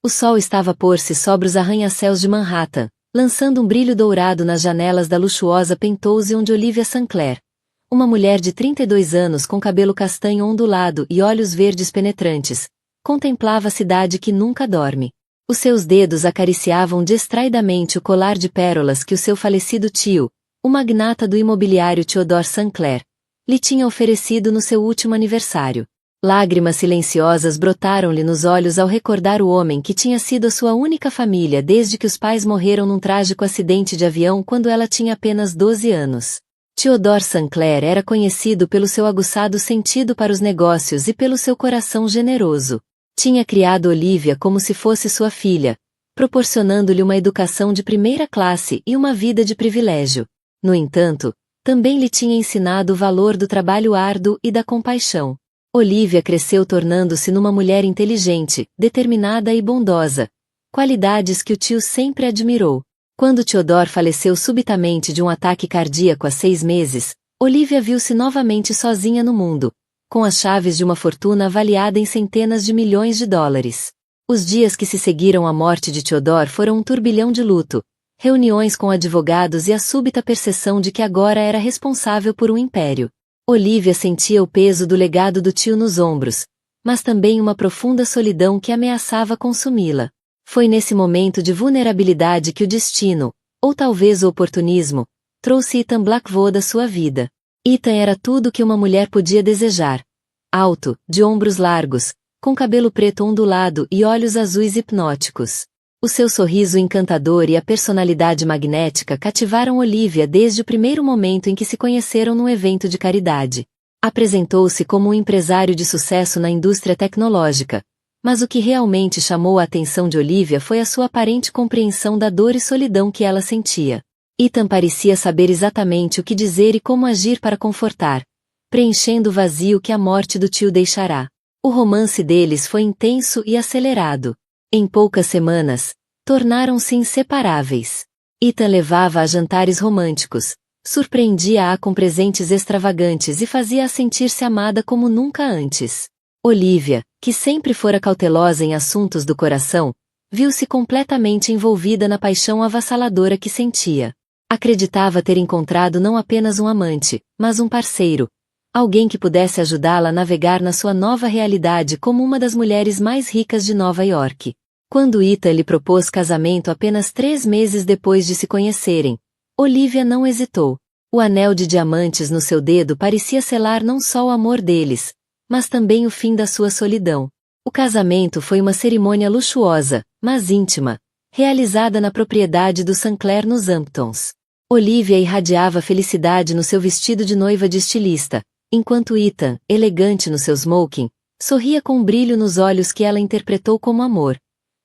O sol estava a pôr-se sobre os arranha-céus de Manhattan, lançando um brilho dourado nas janelas da luxuosa penthouse onde Olivia Sinclair, uma mulher de 32 anos com cabelo castanho ondulado e olhos verdes penetrantes, contemplava a cidade que nunca dorme. Os seus dedos acariciavam distraidamente o colar de pérolas que o seu falecido tio, o magnata do imobiliário Theodore Sinclair, lhe tinha oferecido no seu último aniversário. Lágrimas silenciosas brotaram-lhe nos olhos ao recordar o homem que tinha sido a sua única família desde que os pais morreram num trágico acidente de avião quando ela tinha apenas 12 anos. Theodore Sinclair era conhecido pelo seu aguçado sentido para os negócios e pelo seu coração generoso. Tinha criado Olivia como se fosse sua filha, proporcionando-lhe uma educação de primeira classe e uma vida de privilégio. No entanto, também lhe tinha ensinado o valor do trabalho árduo e da compaixão. Olivia cresceu tornando-se numa mulher inteligente, determinada e bondosa, qualidades que o tio sempre admirou. Quando Theodore faleceu subitamente de um ataque cardíaco há 6 meses, Olivia viu-se novamente sozinha no mundo, com as chaves de uma fortuna avaliada em centenas de milhões de dólares. Os dias que se seguiram à morte de Theodore foram um turbilhão de luto, reuniões com advogados e a súbita percepção de que agora era responsável por um império. Olivia sentia o peso do legado do tio nos ombros, mas também uma profunda solidão que ameaçava consumi-la. Foi nesse momento de vulnerabilidade que o destino, ou talvez o oportunismo, trouxe Ethan Blackwood à sua vida. Ethan era tudo o que uma mulher podia desejar. Alto, de ombros largos, com cabelo preto ondulado e olhos azuis hipnóticos. O seu sorriso encantador e a personalidade magnética cativaram Olivia desde o primeiro momento em que se conheceram num evento de caridade. Apresentou-se como um empresário de sucesso na indústria tecnológica, mas o que realmente chamou a atenção de Olivia foi a sua aparente compreensão da dor e solidão que ela sentia. Ethan parecia saber exatamente o que dizer e como agir para confortar, preenchendo o vazio que a morte do tio deixará. O romance deles foi intenso e acelerado. Em poucas semanas, tornaram-se inseparáveis. Ethan levava a jantares românticos, surpreendia-a com presentes extravagantes e fazia-a sentir-se amada como nunca antes. Olivia, que sempre fora cautelosa em assuntos do coração, viu-se completamente envolvida na paixão avassaladora que sentia. Acreditava ter encontrado não apenas um amante, mas um parceiro, alguém que pudesse ajudá-la a navegar na sua nova realidade como uma das mulheres mais ricas de Nova York. Quando Ethan lhe propôs casamento apenas 3 meses depois de se conhecerem, Olivia não hesitou. O anel de diamantes no seu dedo parecia selar não só o amor deles, mas também o fim da sua solidão. O casamento foi uma cerimônia luxuosa, mas íntima, realizada na propriedade do Sinclair nos Hamptons. Olivia irradiava felicidade no seu vestido de noiva de estilista, enquanto Ethan, elegante no seu smoking, sorria com um brilho nos olhos que ela interpretou como amor,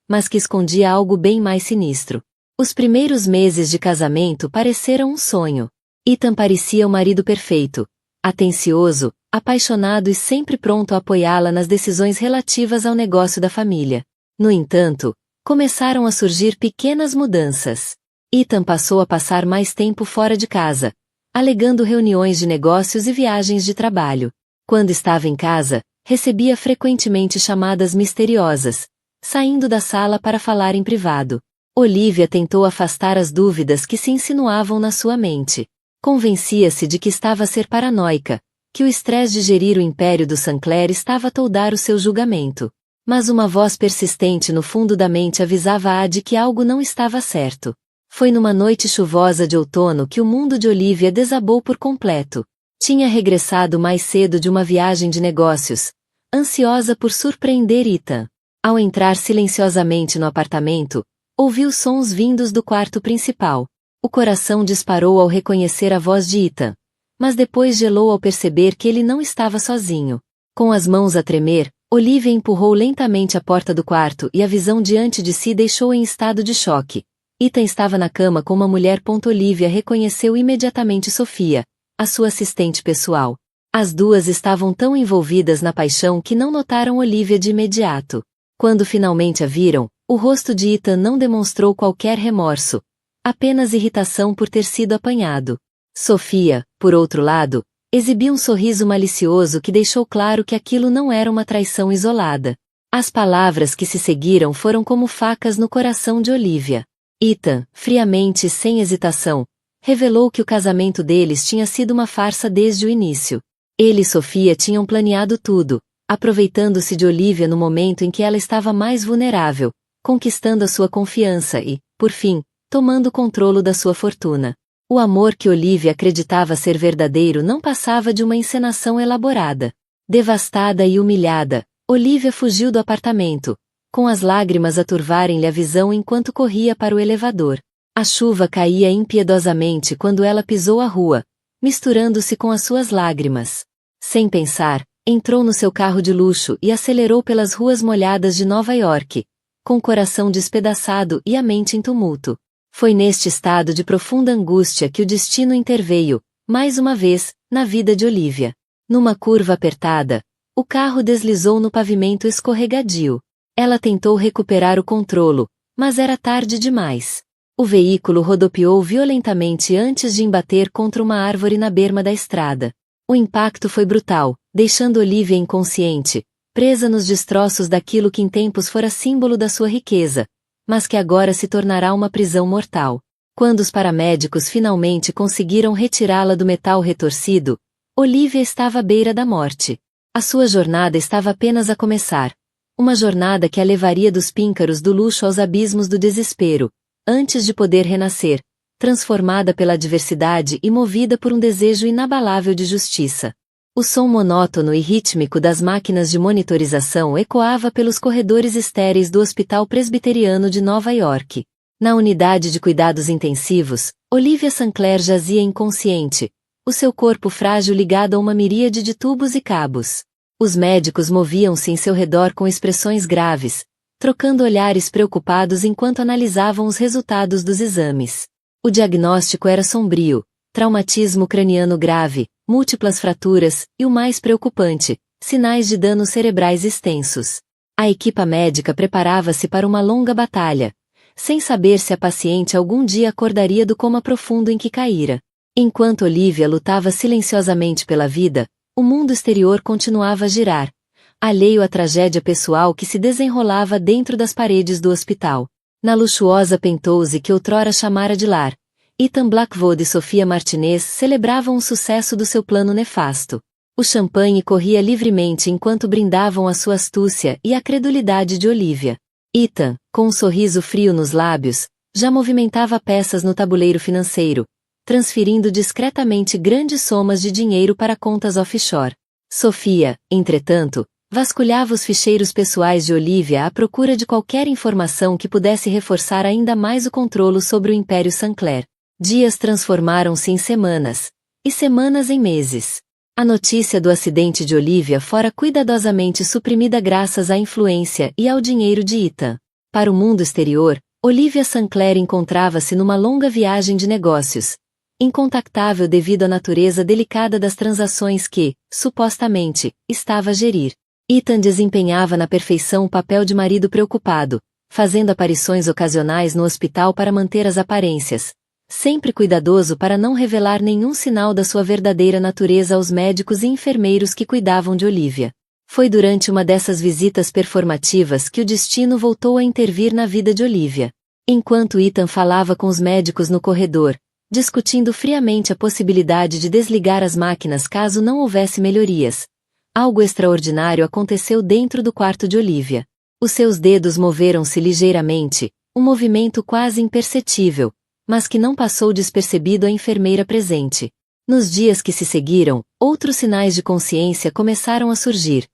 mas que escondia algo bem mais sinistro. Os primeiros meses de casamento pareceram um sonho. Ethan parecia o marido perfeito, atencioso, apaixonado e sempre pronto a apoiá-la nas decisões relativas ao negócio da família. No entanto, começaram a surgir pequenas mudanças. Ethan passou a passar mais tempo fora de casa, alegando reuniões de negócios e viagens de trabalho. Quando estava em casa, recebia frequentemente chamadas misteriosas, saindo da sala para falar em privado. Olivia tentou afastar as dúvidas que se insinuavam na sua mente. Convencia-se de que estava a ser paranoica, que o estresse de gerir o império do Sinclair estava a toldar o seu julgamento. Mas uma voz persistente no fundo da mente avisava-a de que algo não estava certo. Foi numa noite chuvosa de outono que o mundo de Olivia desabou por completo. Tinha regressado mais cedo de uma viagem de negócios, ansiosa por surpreender Ethan. Ao entrar silenciosamente no apartamento, ouviu sons vindos do quarto principal. O coração disparou ao reconhecer a voz de Ethan, mas depois gelou ao perceber que ele não estava sozinho. Com as mãos a tremer, Olivia empurrou lentamente a porta do quarto e a visão diante de si deixou-a em estado de choque. Ethan estava na cama com uma mulher. Olivia reconheceu imediatamente Sofia, a sua assistente pessoal. As duas estavam tão envolvidas na paixão que não notaram Olivia de imediato. Quando finalmente a viram, o rosto de Ethan não demonstrou qualquer remorso, apenas irritação por ter sido apanhado. Sofia, por outro lado, exibiu um sorriso malicioso que deixou claro que aquilo não era uma traição isolada. As palavras que se seguiram foram como facas no coração de Olivia. Ethan, friamente e sem hesitação, revelou que o casamento deles tinha sido uma farsa desde o início. Ele e Sofia tinham planeado tudo, aproveitando-se de Olivia no momento em que ela estava mais vulnerável, conquistando a sua confiança e, por fim, tomando controle da sua fortuna. O amor que Olivia acreditava ser verdadeiro não passava de uma encenação elaborada. Devastada e humilhada, Olivia fugiu do apartamento, com as lágrimas a turvarem-lhe a visão enquanto corria para o elevador. A chuva caía impiedosamente quando ela pisou a rua, misturando-se com as suas lágrimas. Sem pensar, entrou no seu carro de luxo e acelerou pelas ruas molhadas de Nova York, com o coração despedaçado e a mente em tumulto. Foi neste estado de profunda angústia que o destino interveio, mais uma vez, na vida de Olivia. Numa curva apertada, o carro deslizou no pavimento escorregadio. Ela tentou recuperar o controlo, mas era tarde demais. O veículo rodopiou violentamente antes de embater contra uma árvore na berma da estrada. O impacto foi brutal, deixando Olivia inconsciente, presa nos destroços daquilo que em tempos fora símbolo da sua riqueza, mas que agora se tornará uma prisão mortal. Quando os paramédicos finalmente conseguiram retirá-la do metal retorcido, Olivia estava à beira da morte. A sua jornada estava apenas a começar. Uma jornada que a levaria dos píncaros do luxo aos abismos do desespero, antes de poder renascer, transformada pela adversidade e movida por um desejo inabalável de justiça. O som monótono e rítmico das máquinas de monitorização ecoava pelos corredores estéreis do Hospital Presbiteriano de Nova York. Na unidade de cuidados intensivos, Olivia Sinclair jazia inconsciente, o seu corpo frágil ligado a uma miríade de tubos e cabos. Os médicos moviam-se em seu redor com expressões graves, trocando olhares preocupados enquanto analisavam os resultados dos exames. O diagnóstico era sombrio: traumatismo craniano grave, múltiplas fraturas, e o mais preocupante, sinais de danos cerebrais extensos. A equipa médica preparava-se para uma longa batalha, sem saber se a paciente algum dia acordaria do coma profundo em que caíra. Enquanto Olivia lutava silenciosamente pela vida, o mundo exterior continuava a girar, alheio à tragédia pessoal que se desenrolava dentro das paredes do hospital. Na luxuosa penthouse que outrora chamara de lar, Ethan Blackwood e Sofia Martinez celebravam o sucesso do seu plano nefasto. O champanhe corria livremente enquanto brindavam a sua astúcia e a credulidade de Olivia. Ethan, com um sorriso frio nos lábios, já movimentava peças no tabuleiro financeiro, transferindo discretamente grandes somas de dinheiro para contas offshore. Sofia, entretanto, vasculhava os ficheiros pessoais de Olivia à procura de qualquer informação que pudesse reforçar ainda mais o controle sobre o Império Sinclair. Dias transformaram-se em semanas, e semanas em meses. A notícia do acidente de Olivia fora cuidadosamente suprimida graças à influência e ao dinheiro de Ethan. Para o mundo exterior, Olivia Sinclair encontrava-se numa longa viagem de negócios, incontactável devido à natureza delicada das transações que, supostamente, estava a gerir. Ethan desempenhava na perfeição o papel de marido preocupado, fazendo aparições ocasionais no hospital para manter as aparências, sempre cuidadoso para não revelar nenhum sinal da sua verdadeira natureza aos médicos e enfermeiros que cuidavam de Olivia. Foi durante uma dessas visitas performativas que o destino voltou a intervir na vida de Olivia. Enquanto Ethan falava com os médicos no corredor, discutindo friamente a possibilidade de desligar as máquinas caso não houvesse melhorias, algo extraordinário aconteceu dentro do quarto de Olivia. Os seus dedos moveram-se ligeiramente, um movimento quase imperceptível, mas que não passou despercebido à enfermeira presente. Nos dias que se seguiram, outros sinais de consciência começaram a surgir.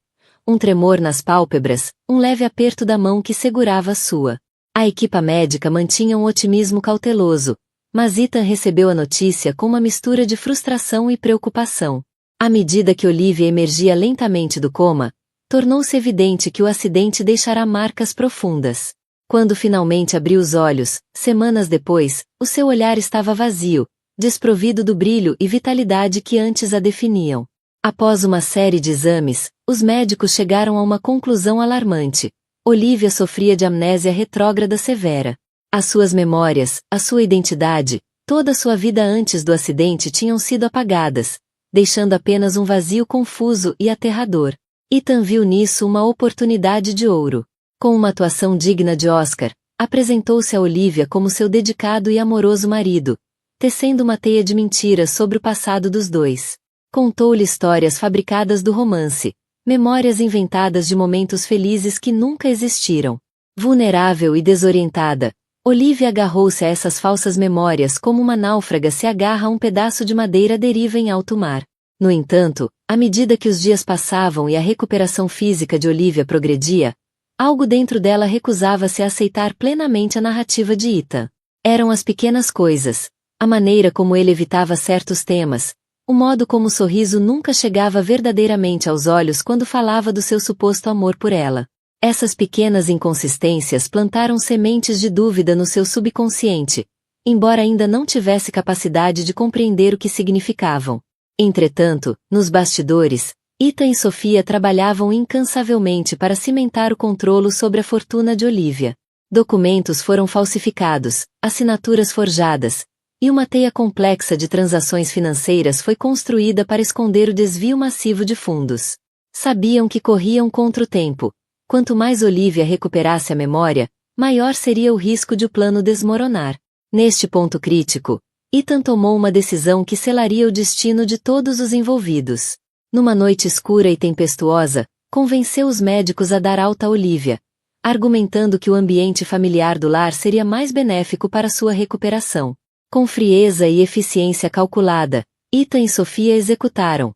Um tremor nas pálpebras, um leve aperto da mão que segurava a sua. A equipa médica mantinha um otimismo cauteloso, mas Ethan recebeu a notícia com uma mistura de frustração e preocupação. À medida que Olivia emergia lentamente do coma, tornou-se evidente que o acidente deixará marcas profundas. Quando finalmente abriu os olhos, semanas depois, o seu olhar estava vazio, desprovido do brilho e vitalidade que antes a definiam. Após uma série de exames, os médicos chegaram a uma conclusão alarmante. Olivia sofria de amnésia retrógrada severa. As suas memórias, a sua identidade, toda a sua vida antes do acidente tinham sido apagadas, deixando apenas um vazio confuso e aterrador. Ethan viu nisso uma oportunidade de ouro. Com uma atuação digna de Oscar, apresentou-se a Olivia como seu dedicado e amoroso marido, tecendo uma teia de mentiras sobre o passado dos dois. Contou-lhe histórias fabricadas do romance, memórias inventadas de momentos felizes que nunca existiram. Vulnerável e desorientada, Olivia agarrou-se a essas falsas memórias como uma náufraga se agarra a um pedaço de madeira à deriva em alto mar. No entanto, à medida que os dias passavam e a recuperação física de Olivia progredia, algo dentro dela recusava-se a aceitar plenamente a narrativa de Ethan. Eram as pequenas coisas, a maneira como ele evitava certos temas, o modo como o sorriso nunca chegava verdadeiramente aos olhos quando falava do seu suposto amor por ela. Essas pequenas inconsistências plantaram sementes de dúvida no seu subconsciente, embora ainda não tivesse capacidade de compreender o que significavam. Entretanto, nos bastidores, Ethan e Sophia trabalhavam incansavelmente para cimentar o controle sobre a fortuna de Olivia. Documentos foram falsificados, assinaturas forjadas, e uma teia complexa de transações financeiras foi construída para esconder o desvio massivo de fundos. Sabiam que corriam contra o tempo. Quanto mais Olivia recuperasse a memória, maior seria o risco de o plano desmoronar. Neste ponto crítico, Ethan tomou uma decisão que selaria o destino de todos os envolvidos. Numa noite escura e tempestuosa, convenceu os médicos a dar alta a Olivia, argumentando que o ambiente familiar do lar seria mais benéfico para sua recuperação. Com frieza e eficiência calculada, Ethan e Sophia executaram.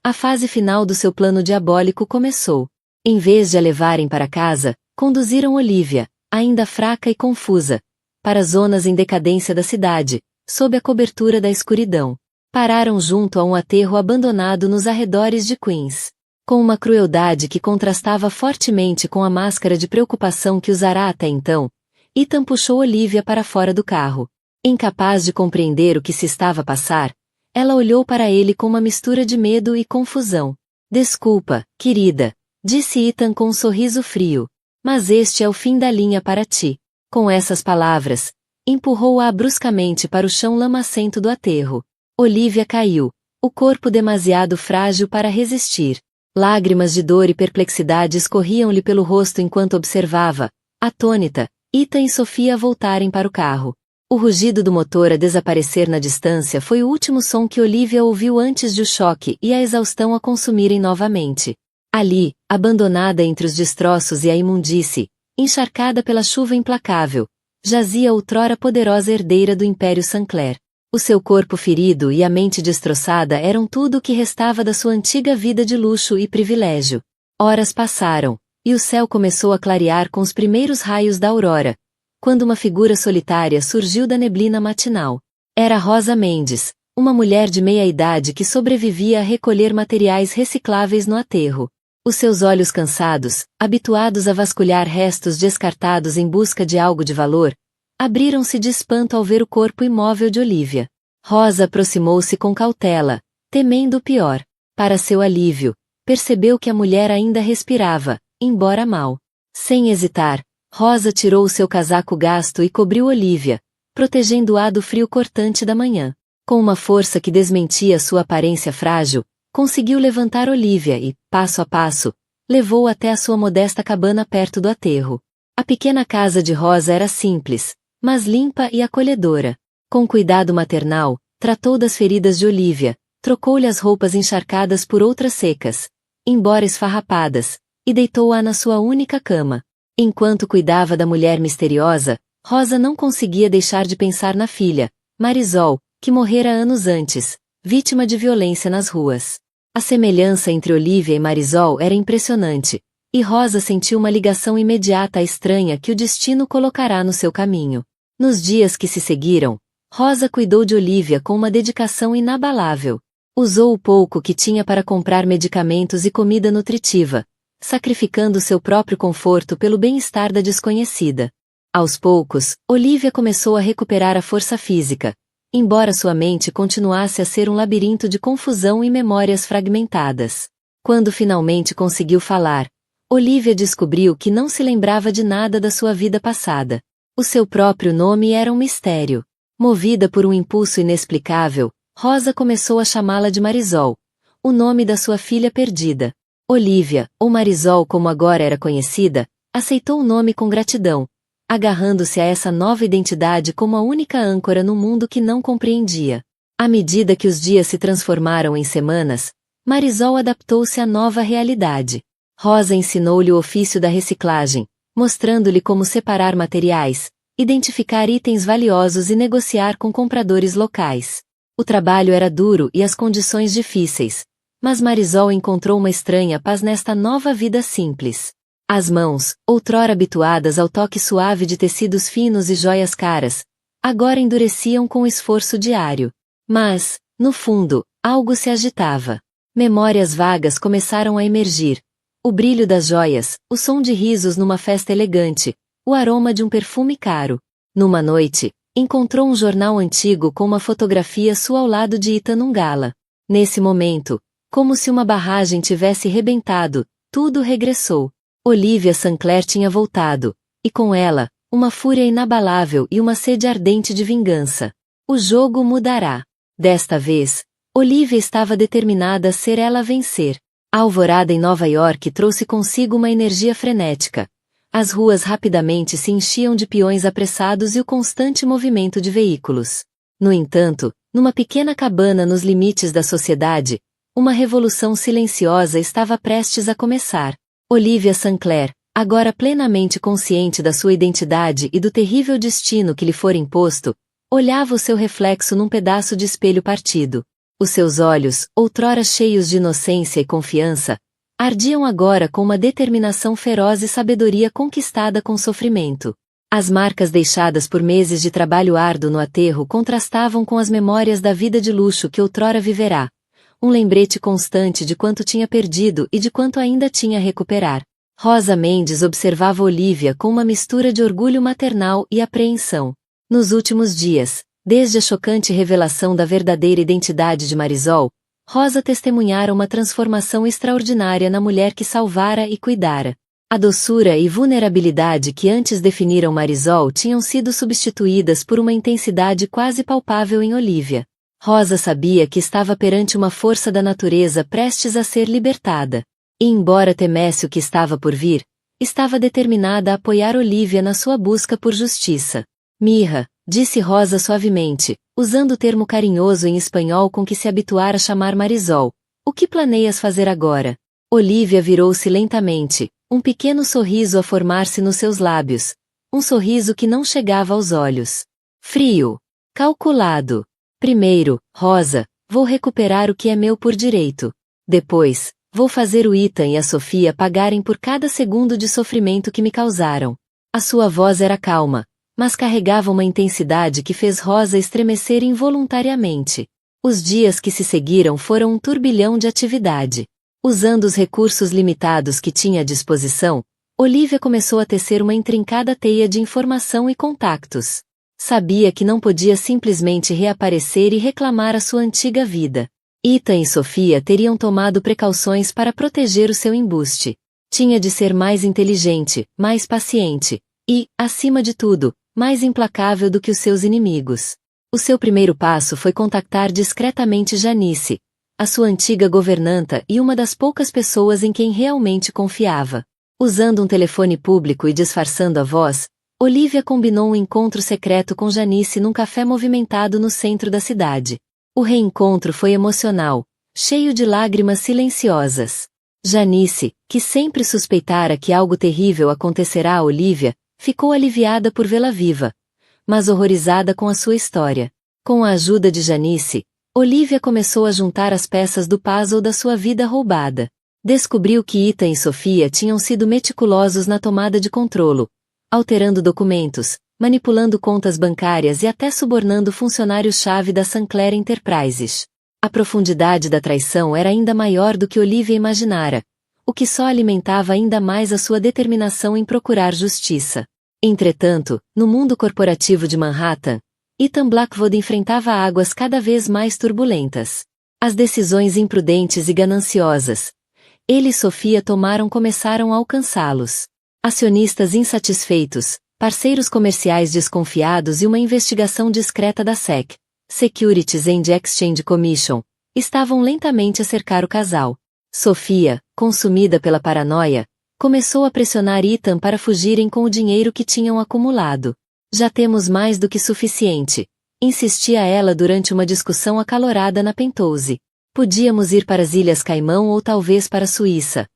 A fase final do seu plano diabólico começou. Em vez de a levarem para casa, conduziram Olivia, ainda fraca e confusa, para zonas em decadência da cidade, sob a cobertura da escuridão. Pararam junto a um aterro abandonado nos arredores de Queens. Com uma crueldade que contrastava fortemente com a máscara de preocupação que usara até então, Ethan puxou Olivia para fora do carro. Incapaz de compreender o que se estava a passar, ela olhou para ele com uma mistura de medo e confusão. "Desculpa, querida", disse Ethan com um sorriso frio, "mas este é o fim da linha para ti." Com essas palavras, empurrou-a bruscamente para o chão lamacento do aterro. Olivia caiu, o corpo demasiado frágil para resistir. Lágrimas de dor e perplexidade escorriam-lhe pelo rosto enquanto observava, atônita, Ethan e Sophia voltarem para o carro. O rugido do motor a desaparecer na distância foi o último som que Olivia ouviu antes de o choque e a exaustão a consumirem novamente. Ali, abandonada entre os destroços e a imundície, encharcada pela chuva implacável, jazia a outrora poderosa herdeira do Império Sinclair. O seu corpo ferido e a mente destroçada eram tudo o que restava da sua antiga vida de luxo e privilégio. Horas passaram, e o céu começou a clarear com os primeiros raios da aurora, quando uma figura solitária surgiu da neblina matinal. Era Rosa Mendes, uma mulher de meia-idade que sobrevivia a recolher materiais recicláveis no aterro. Os seus olhos cansados, habituados a vasculhar restos descartados em busca de algo de valor, abriram-se de espanto ao ver o corpo imóvel de Olivia. Rosa aproximou-se com cautela, temendo o pior. Para seu alívio, percebeu que a mulher ainda respirava, embora mal. Sem hesitar, Rosa tirou o seu casaco gasto e cobriu Olivia, protegendo-a do frio cortante da manhã. Com uma força que desmentia sua aparência frágil, conseguiu levantar Olivia e, passo a passo, levou-a até a sua modesta cabana perto do aterro. A pequena casa de Rosa era simples, mas limpa e acolhedora. Com cuidado maternal, tratou das feridas de Olivia, trocou-lhe as roupas encharcadas por outras secas, embora esfarrapadas, e deitou-a na sua única cama. Enquanto cuidava da mulher misteriosa, Rosa não conseguia deixar de pensar na filha, Marisol, que morrera anos antes, vítima de violência nas ruas. A semelhança entre Olivia e Marisol era impressionante, e Rosa sentiu uma ligação imediata à estranha que o destino colocará no seu caminho. Nos dias que se seguiram, Rosa cuidou de Olivia com uma dedicação inabalável. Usou o pouco que tinha para comprar medicamentos e comida nutritiva, sacrificando seu próprio conforto pelo bem-estar da desconhecida. Aos poucos, Olivia começou a recuperar a força física, embora sua mente continuasse a ser um labirinto de confusão e memórias fragmentadas. Quando finalmente conseguiu falar, Olivia descobriu que não se lembrava de nada da sua vida passada. O seu próprio nome era um mistério. Movida por um impulso inexplicável, Rosa começou a chamá-la de Marisol, o nome da sua filha perdida. Olivia, ou Marisol como agora era conhecida, aceitou o nome com gratidão, agarrando-se a essa nova identidade como a única âncora no mundo que não compreendia. À medida que os dias se transformaram em semanas, Marisol adaptou-se à nova realidade. Rosa ensinou-lhe o ofício da reciclagem, mostrando-lhe como separar materiais, identificar itens valiosos e negociar com compradores locais. O trabalho era duro e as condições difíceis, mas Marisol encontrou uma estranha paz nesta nova vida simples. As mãos, outrora habituadas ao toque suave de tecidos finos e joias caras, agora endureciam com o esforço diário. Mas, no fundo, algo se agitava. Memórias vagas começaram a emergir. O brilho das joias, o som de risos numa festa elegante, o aroma de um perfume caro. Numa noite, encontrou um jornal antigo com uma fotografia sua ao lado de Ethan num gala. Nesse momento, como se uma barragem tivesse rebentado, tudo regressou. Olivia Sinclair tinha voltado, e com ela, uma fúria inabalável e uma sede ardente de vingança. O jogo mudará. Desta vez, Olivia estava determinada a ser ela a vencer. A alvorada em Nova York trouxe consigo uma energia frenética. As ruas rapidamente se enchiam de peões apressados e o constante movimento de veículos. No entanto, numa pequena cabana nos limites da sociedade, uma revolução silenciosa estava prestes a começar. Olivia Sinclair, agora plenamente consciente da sua identidade e do terrível destino que lhe fora imposto, olhava o seu reflexo num pedaço de espelho partido. Os seus olhos, outrora cheios de inocência e confiança, ardiam agora com uma determinação feroz e sabedoria conquistada com sofrimento. As marcas deixadas por meses de trabalho árduo no aterro contrastavam com as memórias da vida de luxo que outrora viverá. Um lembrete constante de quanto tinha perdido e de quanto ainda tinha a recuperar. Rosa Mendes observava Olivia com uma mistura de orgulho maternal e apreensão. Nos últimos dias, desde a chocante revelação da verdadeira identidade de Marisol, Rosa testemunhara uma transformação extraordinária na mulher que salvara e cuidara. A doçura e vulnerabilidade que antes definiram Marisol tinham sido substituídas por uma intensidade quase palpável em Olivia. Rosa sabia que estava perante uma força da natureza prestes a ser libertada. E embora temesse o que estava por vir, estava determinada a apoiar Olivia na sua busca por justiça. Mirra, disse Rosa suavemente, usando o termo carinhoso em espanhol com que se habituara a chamar Marisol. O que planeias fazer agora? Olivia virou-se lentamente, um pequeno sorriso a formar-se nos seus lábios. Um sorriso que não chegava aos olhos. Frio. Calculado. Primeiro, Rosa, vou recuperar o que é meu por direito. Depois, vou fazer o Ethan e a Sofia pagarem por cada segundo de sofrimento que me causaram. A sua voz era calma, mas carregava uma intensidade que fez Rosa estremecer involuntariamente. Os dias que se seguiram foram um turbilhão de atividade. Usando os recursos limitados que tinha à disposição, Olivia começou a tecer uma intrincada teia de informação e contactos. Sabia que não podia simplesmente reaparecer e reclamar a sua antiga vida. Ethan e Sofia teriam tomado precauções para proteger o seu embuste. Tinha de ser mais inteligente, mais paciente, E, acima de tudo, mais implacável do que os seus inimigos. O seu primeiro passo foi contactar discretamente Janice, a sua antiga governanta e uma das poucas pessoas em quem realmente confiava. Usando um telefone público e disfarçando a voz, Olivia combinou um encontro secreto com Janice num café movimentado no centro da cidade. O reencontro foi emocional, cheio de lágrimas silenciosas. Janice, que sempre suspeitara que algo terrível acontecerá a Olivia, ficou aliviada por vê-la viva, mas horrorizada com a sua história. Com a ajuda de Janice, Olivia começou a juntar as peças do puzzle da sua vida roubada. Descobriu que Ethan e Sofia tinham sido meticulosos na tomada de controle, alterando documentos, manipulando contas bancárias e até subornando funcionários-chave da Sinclair Enterprises. A profundidade da traição era ainda maior do que Olivia imaginara, o que só alimentava ainda mais a sua determinação em procurar justiça. Entretanto, no mundo corporativo de Manhattan, Ethan Blackwood enfrentava águas cada vez mais turbulentas. As decisões imprudentes e gananciosas ele e Sofia tomaram começaram a alcançá-los. Acionistas insatisfeitos, parceiros comerciais desconfiados e uma investigação discreta da SEC, Securities and Exchange Commission, estavam lentamente a cercar o casal. Sofia, consumida pela paranoia, começou a pressionar Ethan para fugirem com o dinheiro que tinham acumulado. Já temos mais do que suficiente, insistia ela durante uma discussão acalorada na Penthouse. Podíamos ir para as Ilhas Caimão ou talvez para a Suíça.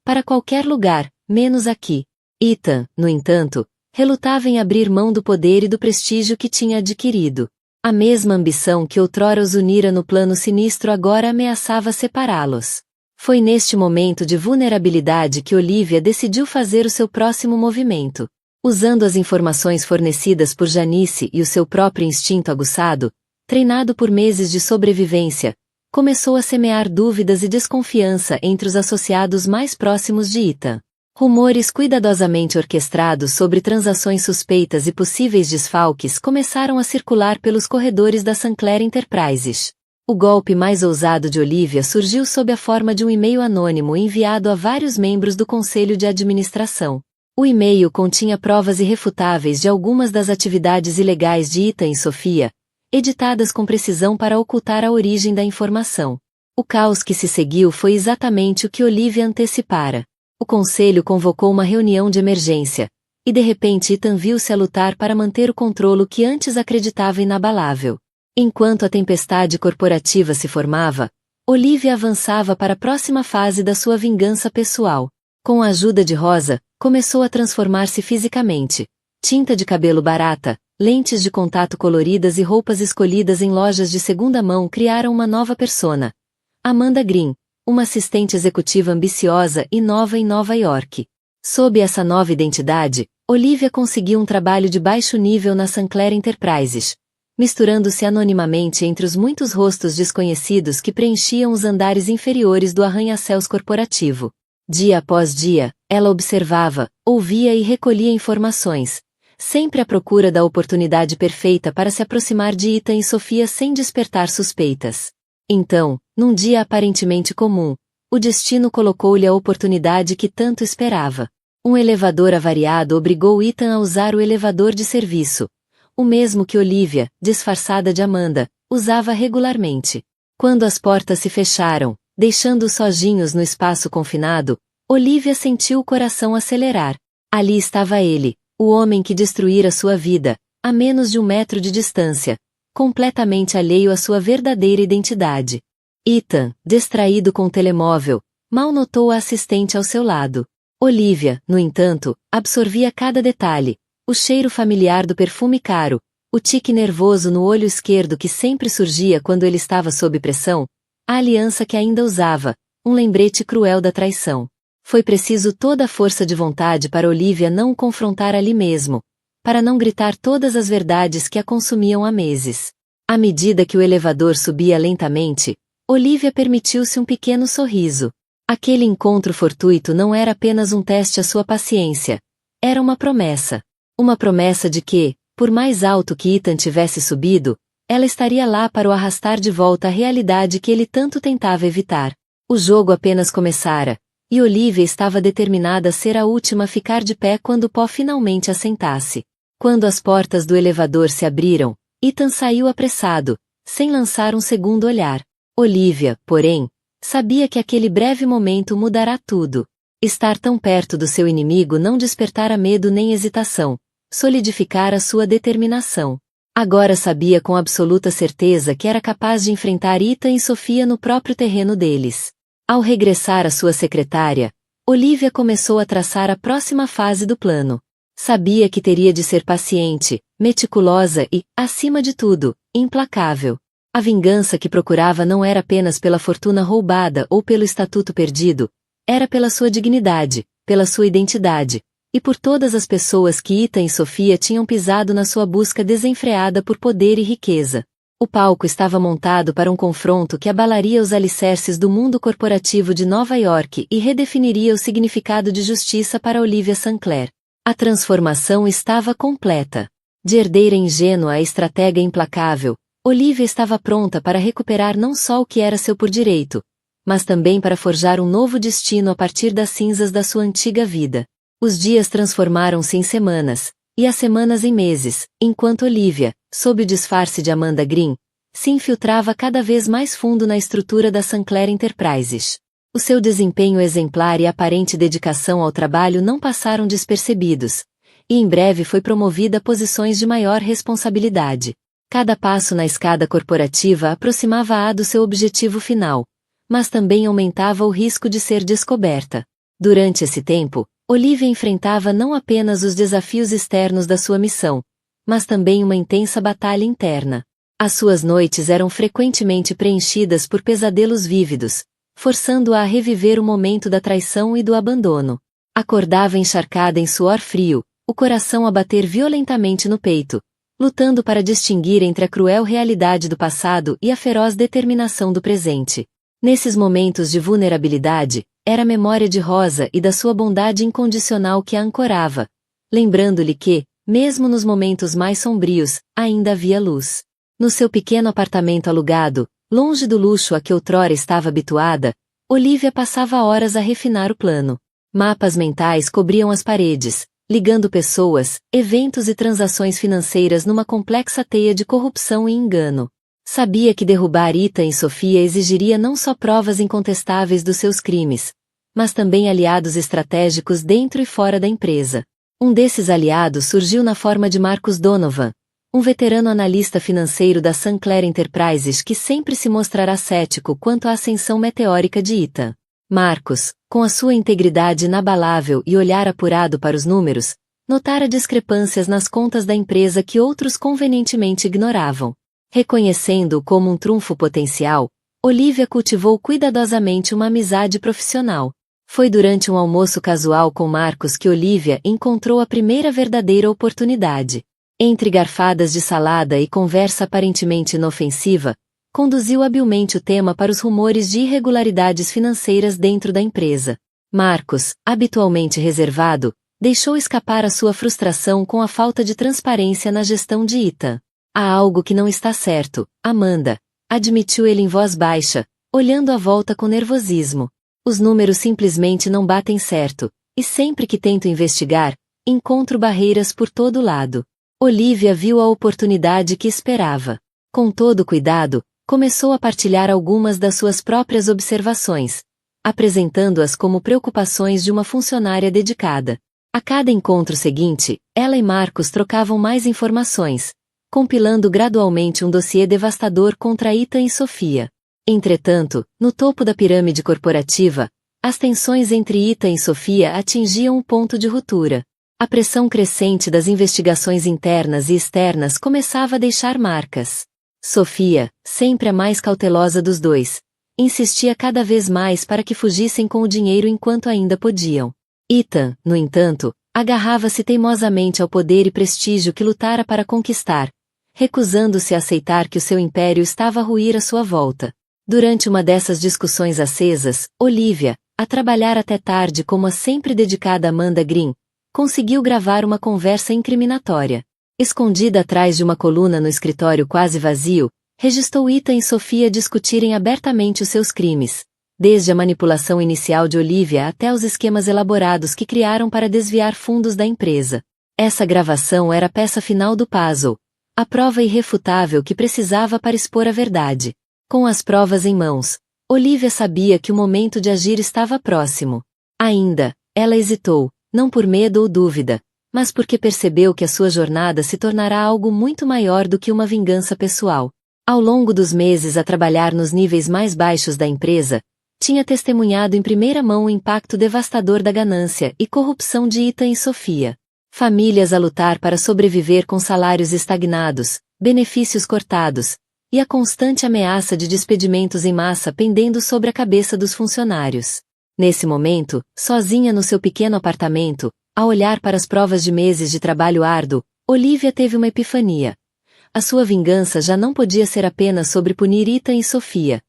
Para qualquer lugar, menos aqui. Ethan, no entanto, relutava em abrir mão do poder e do prestígio que tinha adquirido. A mesma ambição que outrora os unira no plano sinistro agora ameaçava separá-los. Foi neste momento de vulnerabilidade que Olivia decidiu fazer o seu próximo movimento. Usando as informações fornecidas por Janice e o seu próprio instinto aguçado, treinado por meses de sobrevivência, começou a semear dúvidas e desconfiança entre os associados mais próximos de Ethan. Rumores cuidadosamente orquestrados sobre transações suspeitas e possíveis desfalques começaram a circular pelos corredores da Sinclair Enterprises. O golpe mais ousado de Olivia surgiu sob a forma de um e-mail anônimo enviado a vários membros do Conselho de Administração. O e-mail continha provas irrefutáveis de algumas das atividades ilegais de Ethan e Sofia, editadas com precisão para ocultar a origem da informação. O caos que se seguiu foi exatamente o que Olivia antecipara. O conselho convocou uma reunião de emergência, e de repente Ethan viu-se a lutar para manter o controle que antes acreditava inabalável. Enquanto a tempestade corporativa se formava, Olivia avançava para a próxima fase da sua vingança pessoal. Com a ajuda de Rosa, começou a transformar-se fisicamente. Tinta de cabelo barata, lentes de contato coloridas e roupas escolhidas em lojas de segunda mão criaram uma nova persona. Amanda Green, uma assistente executiva ambiciosa e nova em Nova York. Sob essa nova identidade, Olivia conseguiu um trabalho de baixo nível na Sinclair Enterprises, misturando-se anonimamente entre os muitos rostos desconhecidos que preenchiam os andares inferiores do arranha-céus corporativo. Dia após dia, ela observava, ouvia e recolhia informações, sempre à procura da oportunidade perfeita para se aproximar de Ethan e Sofia sem despertar suspeitas. Então, num dia aparentemente comum, o destino colocou-lhe a oportunidade que tanto esperava. Um elevador avariado obrigou Ethan a usar o elevador de serviço, o mesmo que Olivia, disfarçada de Amanda, usava regularmente. Quando as portas se fecharam, deixando-os sozinhos no espaço confinado, Olivia sentiu o coração acelerar. Ali estava ele, o homem que destruíra sua vida, a menos de 1 metro de distância, completamente alheio à sua verdadeira identidade. Ethan, distraído com o telemóvel, mal notou a assistente ao seu lado. Olivia, no entanto, absorvia cada detalhe, o cheiro familiar do perfume caro, o tique nervoso no olho esquerdo que sempre surgia quando ele estava sob pressão, a aliança que ainda usava, um lembrete cruel da traição. Foi preciso toda a força de vontade para Olivia não o confrontar ali mesmo, para não gritar todas as verdades que a consumiam há meses. À medida que o elevador subia lentamente, Olivia permitiu-se um pequeno sorriso. Aquele encontro fortuito não era apenas um teste à sua paciência. Era uma promessa. Uma promessa de que, por mais alto que Ethan tivesse subido, ela estaria lá para o arrastar de volta à realidade que ele tanto tentava evitar. O jogo apenas começara, e Olivia estava determinada a ser a última a ficar de pé quando o pó finalmente assentasse. Quando as portas do elevador se abriram, Ethan saiu apressado, sem lançar um segundo olhar. Olivia, porém, sabia que aquele breve momento mudará tudo. Estar tão perto do seu inimigo não despertara medo nem hesitação, solidificara sua determinação. Agora sabia com absoluta certeza que era capaz de enfrentar Ethan e Sofia no próprio terreno deles. Ao regressar à sua secretária, Olivia começou a traçar a próxima fase do plano. Sabia que teria de ser paciente, meticulosa e, acima de tudo, implacável. A vingança que procurava não era apenas pela fortuna roubada ou pelo estatuto perdido, era pela sua dignidade, pela sua identidade, e por todas as pessoas que Ethan e Sofia tinham pisado na sua busca desenfreada por poder e riqueza. O palco estava montado para um confronto que abalaria os alicerces do mundo corporativo de Nova York e redefiniria o significado de justiça para Olivia Sinclair. A transformação estava completa. De herdeira ingênua a estratega implacável, Olivia estava pronta para recuperar não só o que era seu por direito, mas também para forjar um novo destino a partir das cinzas da sua antiga vida. Os dias transformaram-se em semanas, e as semanas em meses, enquanto Olivia, sob o disfarce de Amanda Green, se infiltrava cada vez mais fundo na estrutura da Sinclair Enterprises. O seu desempenho exemplar e aparente dedicação ao trabalho não passaram despercebidos, e em breve foi promovida a posições de maior responsabilidade. Cada passo na escada corporativa aproximava-a do seu objetivo final, mas também aumentava o risco de ser descoberta. Durante esse tempo, Olivia enfrentava não apenas os desafios externos da sua missão, mas também uma intensa batalha interna. As suas noites eram frequentemente preenchidas por pesadelos vívidos, forçando-a a reviver o momento da traição e do abandono. Acordava encharcada em suor frio, o coração a bater violentamente no peito, lutando para distinguir entre a cruel realidade do passado e a feroz determinação do presente. Nesses momentos de vulnerabilidade, era a memória de Rosa e da sua bondade incondicional que a ancorava, lembrando-lhe que, mesmo nos momentos mais sombrios, ainda havia luz. No seu pequeno apartamento alugado, longe do luxo a que outrora estava habituada, Olivia passava horas a refinar o plano. Mapas mentais cobriam as paredes, ligando pessoas, eventos e transações financeiras numa complexa teia de corrupção e engano. Sabia que derrubar Ethan e Sofia exigiria não só provas incontestáveis dos seus crimes, mas também aliados estratégicos dentro e fora da empresa. Um desses aliados surgiu na forma de Marcus Donovan, um veterano analista financeiro da Sinclair Enterprises que sempre se mostrará cético quanto à ascensão meteórica de Ethan. Marcus, com a sua integridade inabalável e olhar apurado para os números, notara discrepâncias nas contas da empresa que outros convenientemente ignoravam. Reconhecendo-o como um trunfo potencial, Olivia cultivou cuidadosamente uma amizade profissional. Foi durante um almoço casual com Marcus que Olivia encontrou a primeira verdadeira oportunidade. Entre garfadas de salada e conversa aparentemente inofensiva, conduziu habilmente o tema para os rumores de irregularidades financeiras dentro da empresa. Marcus, habitualmente reservado, deixou escapar a sua frustração com a falta de transparência na gestão de Ethan. Há algo que não está certo, Amanda, admitiu ele em voz baixa, olhando à volta com nervosismo. Os números simplesmente não batem certo, e sempre que tento investigar, encontro barreiras por todo lado. Olivia viu a oportunidade que esperava. Com todo cuidado, começou a partilhar algumas das suas próprias observações, apresentando-as como preocupações de uma funcionária dedicada. A cada encontro seguinte, ela e Marcus trocavam mais informações, compilando gradualmente um dossiê devastador contra Ethan e Sofia. Entretanto, no topo da pirâmide corporativa, as tensões entre Ethan e Sofia atingiam um ponto de ruptura. A pressão crescente das investigações internas e externas começava a deixar marcas. Sofia, sempre a mais cautelosa dos dois, insistia cada vez mais para que fugissem com o dinheiro enquanto ainda podiam. Ethan, no entanto, agarrava-se teimosamente ao poder e prestígio que lutara para conquistar, recusando-se a aceitar que o seu império estava a ruir à sua volta. Durante uma dessas discussões acesas, Olivia, a trabalhar até tarde como a sempre dedicada Amanda Green, conseguiu gravar uma conversa incriminatória. Escondida atrás de uma coluna no escritório quase vazio, registrou Ethan e Sofia discutirem abertamente os seus crimes, desde a manipulação inicial de Olivia até os esquemas elaborados que criaram para desviar fundos da empresa. Essa gravação era a peça final do puzzle, a prova irrefutável que precisava para expor a verdade. Com as provas em mãos, Olivia sabia que o momento de agir estava próximo. Ainda, ela hesitou, não por medo ou dúvida, mas porque percebeu que a sua jornada se tornará algo muito maior do que uma vingança pessoal. Ao longo dos meses a trabalhar nos níveis mais baixos da empresa, tinha testemunhado em primeira mão o impacto devastador da ganância e corrupção de Ethan e Sophia. Famílias a lutar para sobreviver com salários estagnados, benefícios cortados, e a constante ameaça de despedimentos em massa pendendo sobre a cabeça dos funcionários. Nesse momento, sozinha no seu pequeno apartamento, a olhar para as provas de meses de trabalho árduo, Olivia teve uma epifania. A sua vingança já não podia ser apenas sobre punir Ethan e Sophia.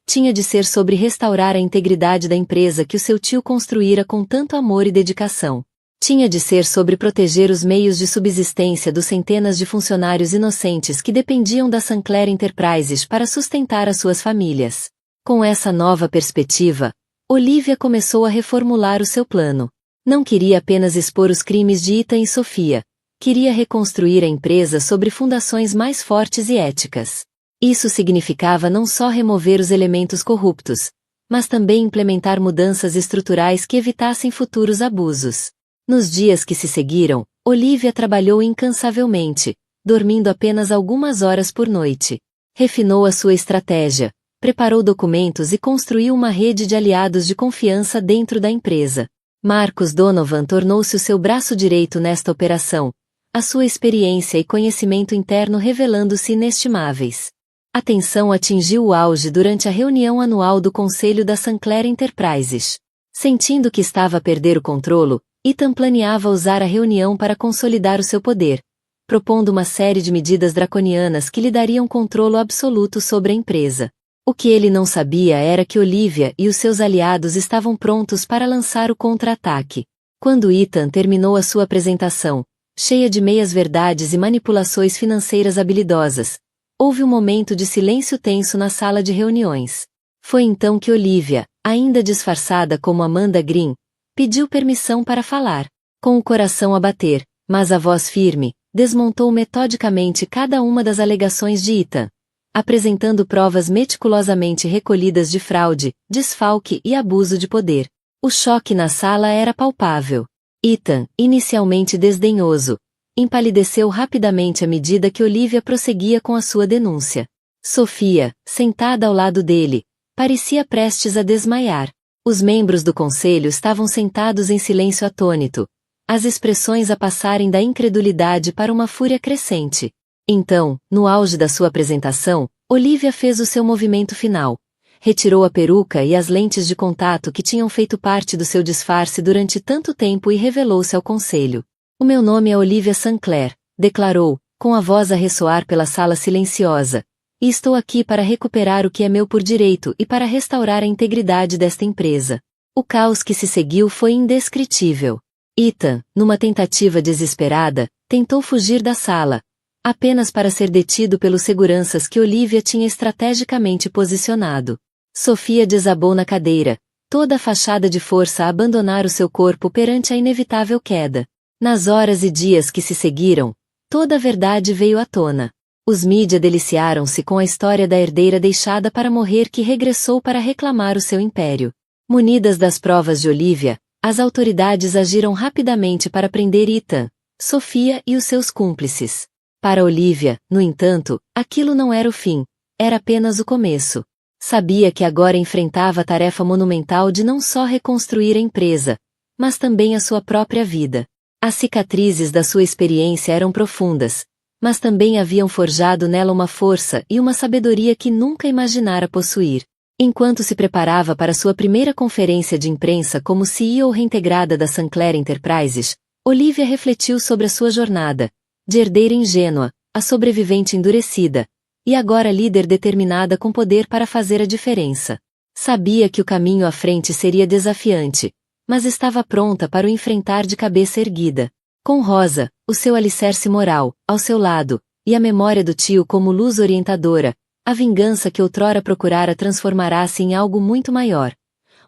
Tinha de ser sobre restaurar a integridade da empresa que o seu tio construíra com tanto amor e dedicação. Tinha de ser sobre proteger os meios de subsistência dos centenas de funcionários inocentes que dependiam da Sinclair Enterprises para sustentar as suas famílias. Com essa nova perspectiva, Olivia começou a reformular o seu plano. Não queria apenas expor os crimes de Ethan e Sophia. Queria reconstruir a empresa sobre fundações mais fortes e éticas. Isso significava não só remover os elementos corruptos, mas também implementar mudanças estruturais que evitassem futuros abusos. Nos dias que se seguiram, Olivia trabalhou incansavelmente, dormindo apenas algumas horas por noite. Refinou a sua estratégia, preparou documentos e construiu uma rede de aliados de confiança dentro da empresa. Marcus Donovan tornou-se o seu braço direito nesta operação, a sua experiência e conhecimento interno revelando-se inestimáveis. A tensão atingiu o auge durante a reunião anual do Conselho da Sinclair Enterprises. Sentindo que estava a perder o controle, Ethan planeava usar a reunião para consolidar o seu poder, propondo uma série de medidas draconianas que lhe dariam controle absoluto sobre a empresa. O que ele não sabia era que Olivia e os seus aliados estavam prontos para lançar o contra-ataque. Quando Ethan terminou a sua apresentação, cheia de meias-verdades e manipulações financeiras habilidosas, houve um momento de silêncio tenso na sala de reuniões. Foi então que Olivia, ainda disfarçada como Amanda Green, pediu permissão para falar. Com o coração a bater, mas a voz firme, desmontou metodicamente cada uma das alegações de Ethan, apresentando provas meticulosamente recolhidas de fraude, desfalque e abuso de poder. O choque na sala era palpável. Ethan, inicialmente desdenhoso, empalideceu rapidamente à medida que Olivia prosseguia com a sua denúncia. Sophia, sentada ao lado dele, parecia prestes a desmaiar. Os membros do conselho estavam sentados em silêncio atônito, as expressões a passarem da incredulidade para uma fúria crescente. Então, no auge da sua apresentação, Olivia fez o seu movimento final. Retirou a peruca e as lentes de contato que tinham feito parte do seu disfarce durante tanto tempo e revelou-se ao conselho. "O meu nome é Olivia Sinclair", declarou, com a voz a ressoar pela sala silenciosa, "e estou aqui para recuperar o que é meu por direito e para restaurar a integridade desta empresa." O caos que se seguiu foi indescritível. Ethan, numa tentativa desesperada, tentou fugir da sala, apenas para ser detido pelos seguranças que Olivia tinha estrategicamente posicionado. Sophia desabou na cadeira, toda a fachada de força a abandonar o seu corpo perante a inevitável queda. Nas horas e dias que se seguiram, toda a verdade veio à tona. Os mídia deliciaram-se com a história da herdeira deixada para morrer que regressou para reclamar o seu império. Munidas das provas de Olivia, as autoridades agiram rapidamente para prender Ethan, Sophia e os seus cúmplices. Para Olivia, no entanto, aquilo não era o fim, era apenas o começo. Sabia que agora enfrentava a tarefa monumental de não só reconstruir a empresa, mas também a sua própria vida. As cicatrizes da sua experiência eram profundas, mas também haviam forjado nela uma força e uma sabedoria que nunca imaginara possuir. Enquanto se preparava para sua primeira conferência de imprensa como CEO reintegrada da Sinclair Enterprises, Olivia refletiu sobre a sua jornada, de herdeira ingênua, a sobrevivente endurecida, e agora líder determinada com poder para fazer a diferença. Sabia que o caminho à frente seria desafiante, mas estava pronta para o enfrentar de cabeça erguida. Com Rosa, o seu alicerce moral, ao seu lado, e a memória do tio como luz orientadora, a vingança que outrora procurara transformará-se em algo muito maior.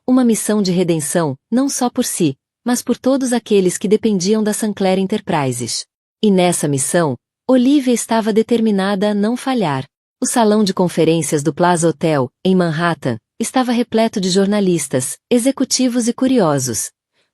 Uma missão de redenção, não só por si, mas por todos aqueles que dependiam da Sinclair Enterprises. E nessa missão, Olivia estava determinada a não falhar. O salão de conferências do Plaza Hotel, em Manhattan, estava repleto de jornalistas, executivos e curiosos.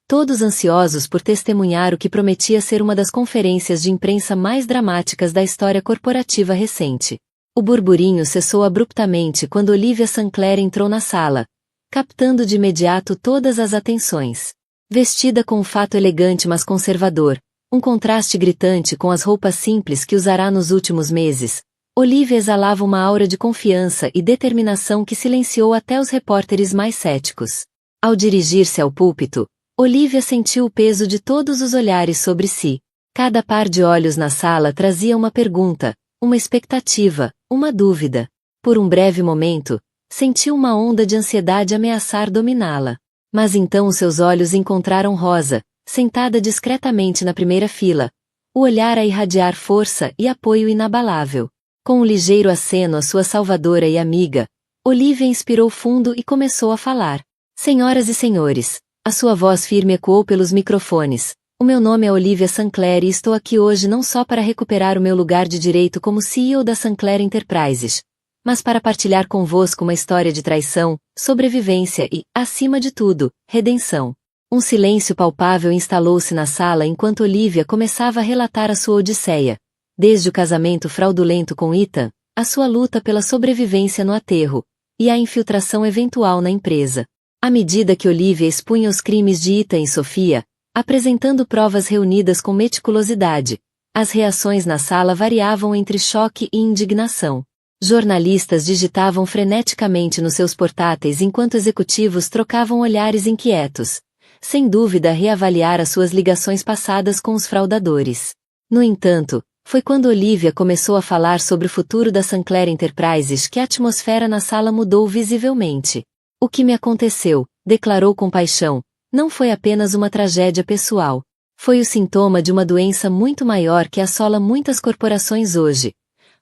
Todos ansiosos por testemunhar o que prometia ser uma das conferências de imprensa mais dramáticas da história corporativa recente. O burburinho cessou abruptamente quando Olivia Sinclair entrou na sala, captando de imediato todas as atenções. Vestida com um fato elegante mas conservador, um contraste gritante com as roupas simples que usará nos últimos meses, Olivia exalava uma aura de confiança e determinação que silenciou até os repórteres mais céticos. Ao dirigir-se ao púlpito, Olivia sentiu o peso de todos os olhares sobre si. Cada par de olhos na sala trazia uma pergunta, uma expectativa, uma dúvida. Por um breve momento, sentiu uma onda de ansiedade ameaçar dominá-la. Mas então os seus olhos encontraram Rosa, sentada discretamente na primeira fila, o olhar a irradiar força e apoio inabalável. Com um ligeiro aceno à sua salvadora e amiga, Olivia inspirou fundo e começou a falar. Senhoras e senhores, a sua voz firme ecoou pelos microfones. O meu nome é Olivia Sinclair e estou aqui hoje não só para recuperar o meu lugar de direito como CEO da Sinclair Enterprises, mas para partilhar convosco uma história de traição, sobrevivência e, acima de tudo, redenção. Um silêncio palpável instalou-se na sala enquanto Olivia começava a relatar a sua odisseia, desde o casamento fraudulento com Ethan, a sua luta pela sobrevivência no aterro, e a infiltração eventual na empresa. À medida que Olivia expunha os crimes de Ethan e Sophia, apresentando provas reunidas com meticulosidade, as reações na sala variavam entre choque e indignação. Jornalistas digitavam freneticamente nos seus portáteis enquanto executivos trocavam olhares inquietos, sem dúvida a reavaliar as suas ligações passadas com os fraudadores. No entanto, foi quando Olivia começou a falar sobre o futuro da Sinclair Enterprises que a atmosfera na sala mudou visivelmente. O que me aconteceu, declarou com paixão, não foi apenas uma tragédia pessoal. Foi o sintoma de uma doença muito maior que assola muitas corporações hoje.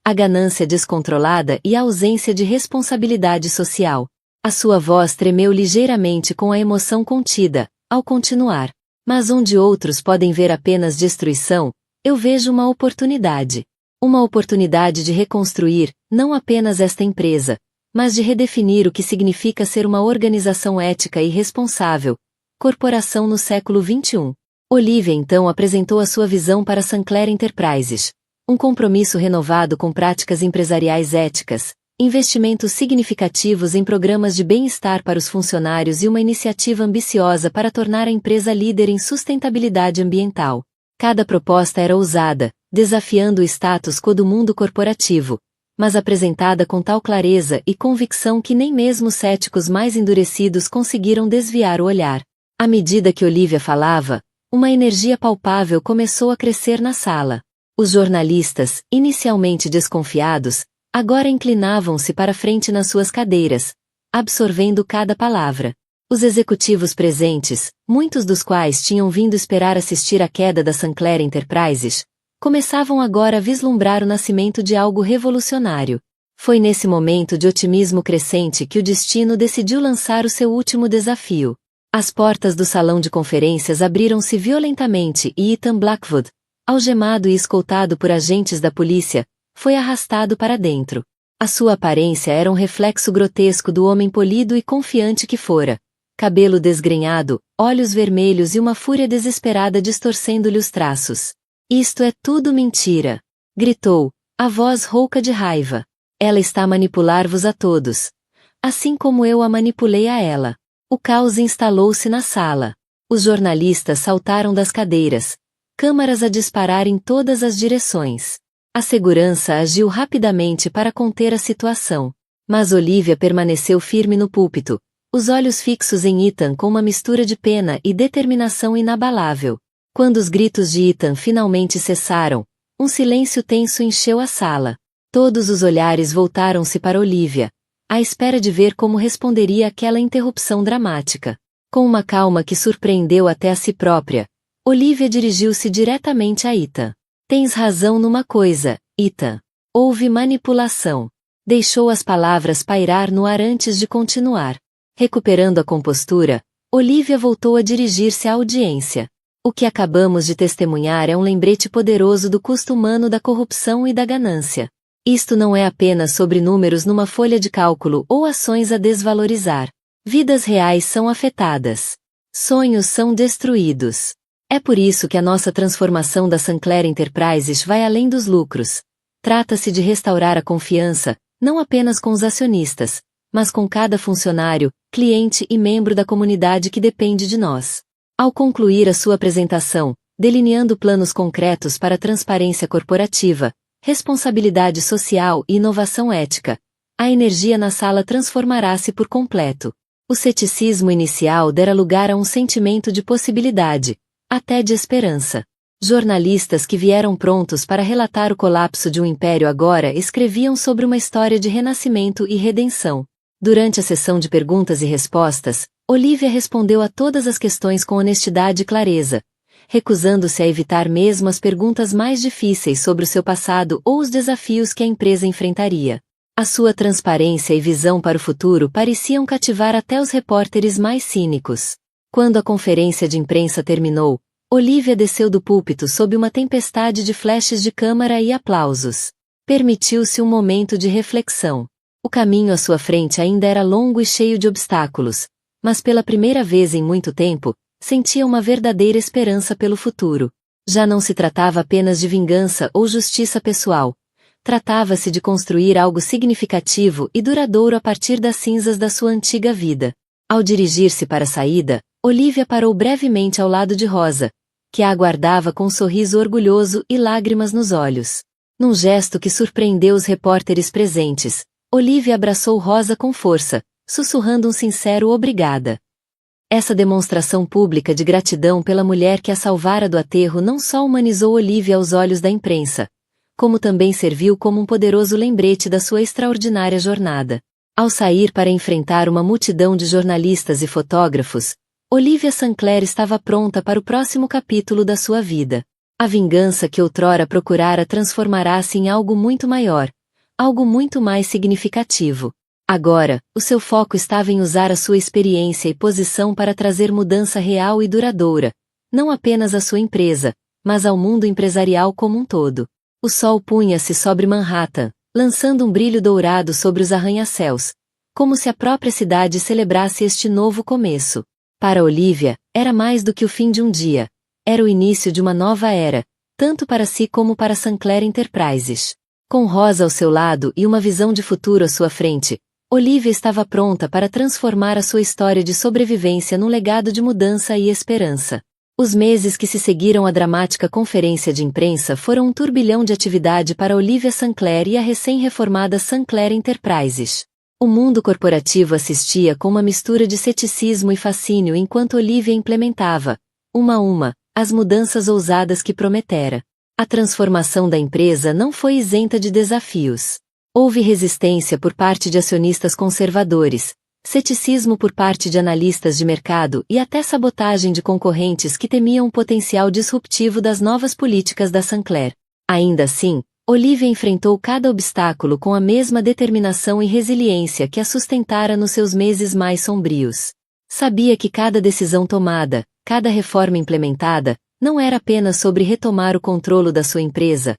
A ganância descontrolada e a ausência de responsabilidade social. A sua voz tremeu ligeiramente com a emoção contida, ao continuar. Mas onde outros podem ver apenas destruição, eu vejo uma oportunidade. Uma oportunidade de reconstruir, não apenas esta empresa, mas de redefinir o que significa ser uma organização ética e responsável, corporação no século XXI. Olivia então apresentou a sua visão para a Sinclair Enterprises. Um compromisso renovado com práticas empresariais éticas, investimentos significativos em programas de bem-estar para os funcionários e uma iniciativa ambiciosa para tornar a empresa líder em sustentabilidade ambiental. Cada proposta era ousada, desafiando o status quo do mundo corporativo, mas apresentada com tal clareza e convicção que nem mesmo céticos mais endurecidos conseguiram desviar o olhar. À medida que Olivia falava, uma energia palpável começou a crescer na sala. Os jornalistas, inicialmente desconfiados, agora inclinavam-se para frente nas suas cadeiras, absorvendo cada palavra. Os executivos presentes, muitos dos quais tinham vindo esperar assistir à queda da Sinclair Enterprises, começavam agora a vislumbrar o nascimento de algo revolucionário. Foi nesse momento de otimismo crescente que o destino decidiu lançar o seu último desafio. As portas do salão de conferências abriram-se violentamente e Ethan Blackwood, algemado e escoltado por agentes da polícia, foi arrastado para dentro. A sua aparência era um reflexo grotesco do homem polido e confiante que fora. Cabelo desgrenhado, olhos vermelhos e uma fúria desesperada distorcendo-lhe os traços. Isto é tudo mentira! Gritou, a voz rouca de raiva. Ela está a manipular-vos a todos. Assim como eu a manipulei a ela. O caos instalou-se na sala. Os jornalistas saltaram das cadeiras, câmaras a disparar em todas as direções. A segurança agiu rapidamente para conter a situação. Mas Olivia permaneceu firme no púlpito, os olhos fixos em Ethan com uma mistura de pena e determinação inabalável. Quando os gritos de Ethan finalmente cessaram, um silêncio tenso encheu a sala. Todos os olhares voltaram-se para Olivia, à espera de ver como responderia àquela interrupção dramática. Com uma calma que surpreendeu até a si própria, Olivia dirigiu-se diretamente a Ethan. Tens razão numa coisa, Ethan. Houve manipulação. Deixou as palavras pairar no ar antes de continuar. Recuperando a compostura, Olivia voltou a dirigir-se à audiência. O que acabamos de testemunhar é um lembrete poderoso do custo humano da corrupção e da ganância. Isto não é apenas sobre números numa folha de cálculo ou ações a desvalorizar. Vidas reais são afetadas. Sonhos são destruídos. É por isso que a nossa transformação da Sinclair Enterprises vai além dos lucros. Trata-se de restaurar a confiança, não apenas com os acionistas, mas com cada funcionário, cliente e membro da comunidade que depende de nós. Ao concluir a sua apresentação, delineando planos concretos para transparência corporativa, responsabilidade social e inovação ética, a energia na sala transformará-se por completo. O ceticismo inicial dera lugar a um sentimento de possibilidade, até de esperança. Jornalistas que vieram prontos para relatar o colapso de um império agora escreviam sobre uma história de renascimento e redenção. Durante a sessão de perguntas e respostas, Olivia respondeu a todas as questões com honestidade e clareza, recusando-se a evitar mesmo as perguntas mais difíceis sobre o seu passado ou os desafios que a empresa enfrentaria. A sua transparência e visão para o futuro pareciam cativar até os repórteres mais cínicos. Quando a conferência de imprensa terminou, Olivia desceu do púlpito sob uma tempestade de flashes de câmara e aplausos. Permitiu-se um momento de reflexão. O caminho à sua frente ainda era longo e cheio de obstáculos, mas pela primeira vez em muito tempo, sentia uma verdadeira esperança pelo futuro. Já não se tratava apenas de vingança ou justiça pessoal. Tratava-se de construir algo significativo e duradouro a partir das cinzas da sua antiga vida. Ao dirigir-se para a saída, Olivia parou brevemente ao lado de Rosa, que a aguardava com um sorriso orgulhoso e lágrimas nos olhos. Num gesto que surpreendeu os repórteres presentes, Olivia abraçou Rosa com força, sussurrando um sincero obrigada. Essa demonstração pública de gratidão pela mulher que a salvara do aterro não só humanizou Olivia aos olhos da imprensa, como também serviu como um poderoso lembrete da sua extraordinária jornada. Ao sair para enfrentar uma multidão de jornalistas e fotógrafos, Olivia Sinclair estava pronta para o próximo capítulo da sua vida. A vingança que outrora procurara transformará-se em algo muito maior, algo muito mais significativo. Agora, o seu foco estava em usar a sua experiência e posição para trazer mudança real e duradoura, não apenas à sua empresa, mas ao mundo empresarial como um todo. O sol punha-se sobre Manhattan, lançando um brilho dourado sobre os arranha-céus, como se a própria cidade celebrasse este novo começo. Para Olivia, era mais do que o fim de um dia, era o início de uma nova era, tanto para si como para Sinclair Enterprises. Com Rosa ao seu lado e uma visão de futuro à sua frente, Olivia estava pronta para transformar a sua história de sobrevivência num legado de mudança e esperança. Os meses que se seguiram à dramática conferência de imprensa foram um turbilhão de atividade para Olivia Sinclair e a recém-reformada Sinclair Enterprises. O mundo corporativo assistia com uma mistura de ceticismo e fascínio enquanto Olivia implementava, uma a uma, as mudanças ousadas que prometera. A transformação da empresa não foi isenta de desafios. Houve resistência por parte de acionistas conservadores, ceticismo por parte de analistas de mercado e até sabotagem de concorrentes que temiam o potencial disruptivo das novas políticas da Sinclair. Ainda assim, Olivia enfrentou cada obstáculo com a mesma determinação e resiliência que a sustentara nos seus meses mais sombrios. Sabia que cada decisão tomada, cada reforma implementada, não era apenas sobre retomar o controle da sua empresa,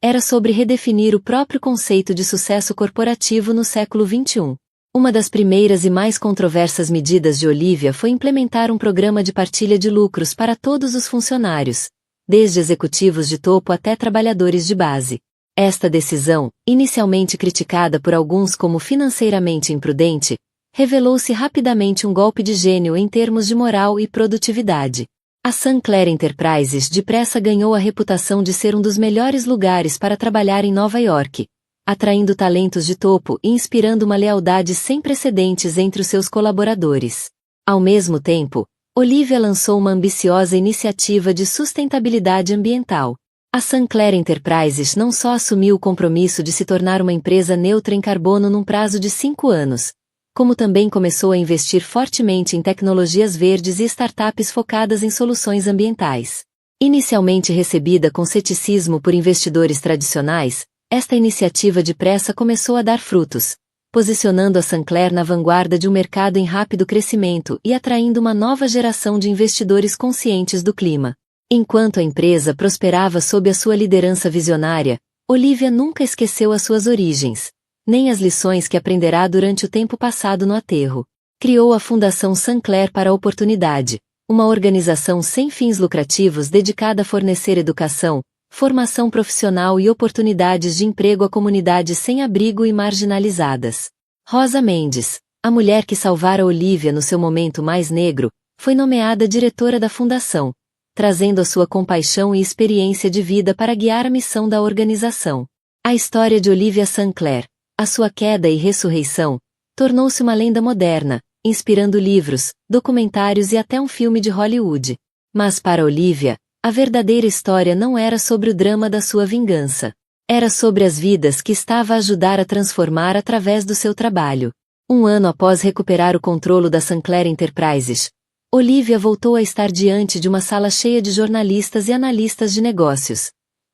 era sobre redefinir o próprio conceito de sucesso corporativo no século XXI. Uma das primeiras e mais controversas medidas de Olivia foi implementar um programa de partilha de lucros para todos os funcionários, desde executivos de topo até trabalhadores de base. Esta decisão, inicialmente criticada por alguns como financeiramente imprudente, revelou-se rapidamente um golpe de gênio em termos de moral e produtividade. A Sinclair Enterprises depressa ganhou a reputação de ser um dos melhores lugares para trabalhar em Nova York, atraindo talentos de topo e inspirando uma lealdade sem precedentes entre os seus colaboradores. Ao mesmo tempo, Olivia lançou uma ambiciosa iniciativa de sustentabilidade ambiental. A Sinclair Enterprises não só assumiu o compromisso de se tornar uma empresa neutra em carbono num prazo de 5 anos, como também começou a investir fortemente em tecnologias verdes e startups focadas em soluções ambientais. Inicialmente recebida com ceticismo por investidores tradicionais, esta iniciativa depressa começou a dar frutos, posicionando a Sinclair na vanguarda de um mercado em rápido crescimento e atraindo uma nova geração de investidores conscientes do clima. Enquanto a empresa prosperava sob a sua liderança visionária, Olivia nunca esqueceu as suas origens, nem as lições que aprenderá durante o tempo passado no aterro. Criou a Fundação Sinclair para a Oportunidade, uma organização sem fins lucrativos dedicada a fornecer educação, formação profissional e oportunidades de emprego a comunidades sem abrigo e marginalizadas. Rosa Mendes, a mulher que salvara Olivia no seu momento mais negro, foi nomeada diretora da fundação, trazendo a sua compaixão e experiência de vida para guiar a missão da organização. A história de Olivia Sinclair, a sua queda e ressurreição, tornou-se uma lenda moderna, inspirando livros, documentários e até um filme de Hollywood. Mas para Olivia, a verdadeira história não era sobre o drama da sua vingança. Era sobre as vidas que estava a ajudar a transformar através do seu trabalho. Um ano após recuperar o controle da Sinclair Enterprises, Olivia voltou a estar diante de uma sala cheia de jornalistas e analistas de negócios.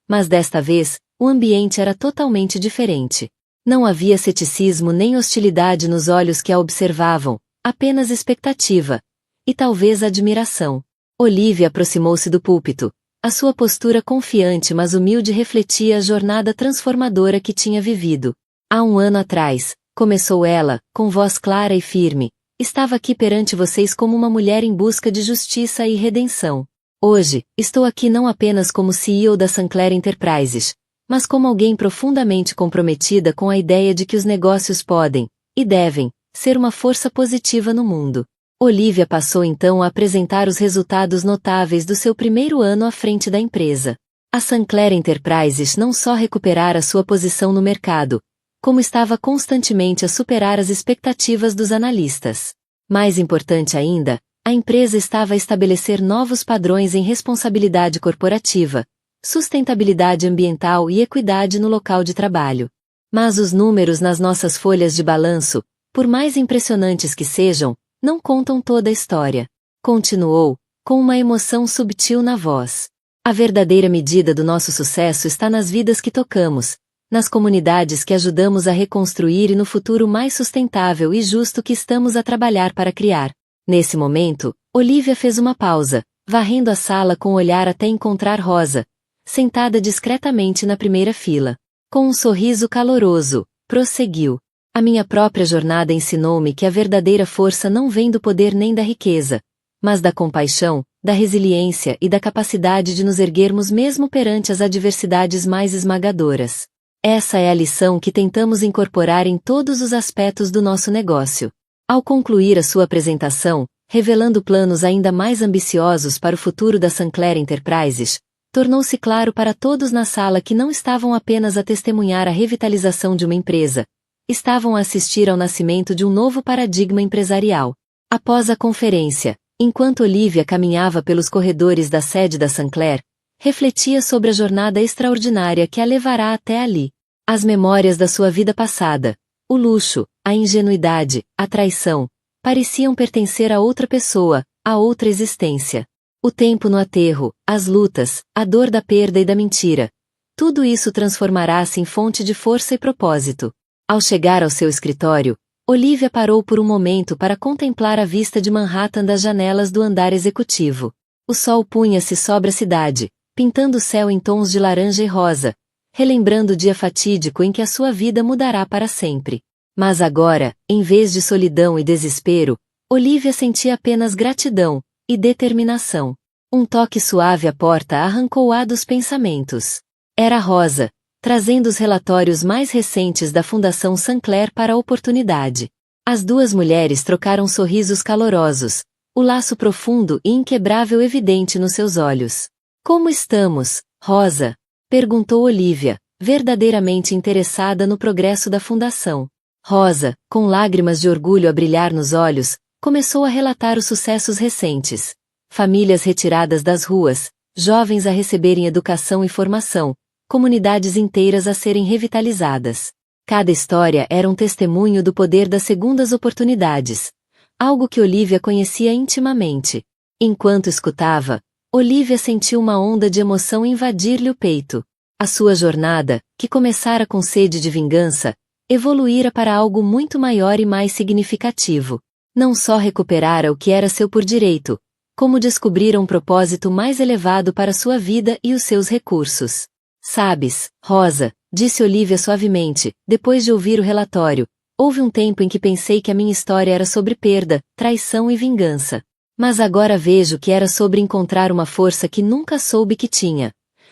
Mas desta vez, o ambiente era totalmente diferente. Não havia ceticismo nem hostilidade nos olhos que a observavam, apenas expectativa. E talvez admiração. Olivia aproximou-se do púlpito. A sua postura confiante mas humilde refletia a jornada transformadora que tinha vivido. Há um ano atrás, começou ela, com voz clara e firme, estava aqui perante vocês como uma mulher em busca de justiça e redenção. Hoje, estou aqui não apenas como CEO da Sinclair Enterprises, mas como alguém profundamente comprometida com a ideia de que os negócios podem, e devem, ser uma força positiva no mundo. Olivia passou então a apresentar os resultados notáveis do seu primeiro ano à frente da empresa. A Sinclair Enterprises não só recuperara sua posição no mercado, como estava constantemente a superar as expectativas dos analistas. Mais importante ainda, a empresa estava a estabelecer novos padrões em responsabilidade corporativa, sustentabilidade ambiental e equidade no local de trabalho. Mas os números nas nossas folhas de balanço, por mais impressionantes que sejam, não contam toda a história. Continuou, com uma emoção subtil na voz. A verdadeira medida do nosso sucesso está nas vidas que tocamos, nas comunidades que ajudamos a reconstruir e no futuro mais sustentável e justo que estamos a trabalhar para criar. Nesse momento, Olivia fez uma pausa, varrendo a sala com o olhar até encontrar Rosa, sentada discretamente na primeira fila. Com um sorriso caloroso, prosseguiu. A minha própria jornada ensinou-me que a verdadeira força não vem do poder nem da riqueza, mas da compaixão, da resiliência e da capacidade de nos erguermos mesmo perante as adversidades mais esmagadoras. Essa é a lição que tentamos incorporar em todos os aspectos do nosso negócio. Ao concluir a sua apresentação, revelando planos ainda mais ambiciosos para o futuro da Sinclair Enterprises, tornou-se claro para todos na sala que não estavam apenas a testemunhar a revitalização de uma empresa, estavam a assistir ao nascimento de um novo paradigma empresarial. Após a conferência, enquanto Olivia caminhava pelos corredores da sede da Sinclair, refletia sobre a jornada extraordinária que a levará até ali. As memórias da sua vida passada, o luxo, a ingenuidade, a traição, pareciam pertencer a outra pessoa, a outra existência. O tempo no aterro, as lutas, a dor da perda e da mentira. Tudo isso transformará-se em fonte de força e propósito. Ao chegar ao seu escritório, Olivia parou por um momento para contemplar a vista de Manhattan das janelas do andar executivo. O sol punha-se sobre a cidade, pintando o céu em tons de laranja e rosa, relembrando o dia fatídico em que a sua vida mudará para sempre. Mas agora, em vez de solidão e desespero, Olivia sentia apenas gratidão e determinação. Um toque suave à porta arrancou-a dos pensamentos. Era Rosa, trazendo os relatórios mais recentes da Fundação Sinclair para a Oportunidade. As duas mulheres trocaram sorrisos calorosos, o laço profundo e inquebrável evidente nos seus olhos. Como estamos, Rosa? Perguntou Olivia, verdadeiramente interessada no progresso da Fundação. Rosa, com lágrimas de orgulho a brilhar nos olhos, começou a relatar os sucessos recentes. Famílias retiradas das ruas, jovens a receberem educação e formação, comunidades inteiras a serem revitalizadas. Cada história era um testemunho do poder das segundas oportunidades, algo que Olivia conhecia intimamente. Enquanto escutava, Olivia sentiu uma onda de emoção invadir-lhe o peito. A sua jornada, que começara com sede de vingança, evoluíra para algo muito maior e mais significativo. Não só recuperara o que era seu por direito, como descobrira um propósito mais elevado para sua vida e os seus recursos. Sabes, Rosa, disse Olivia suavemente, depois de ouvir o relatório, houve um tempo em que pensei que a minha história era sobre perda, traição e vingança. Mas agora vejo que era sobre encontrar uma força que nunca soube que tinha.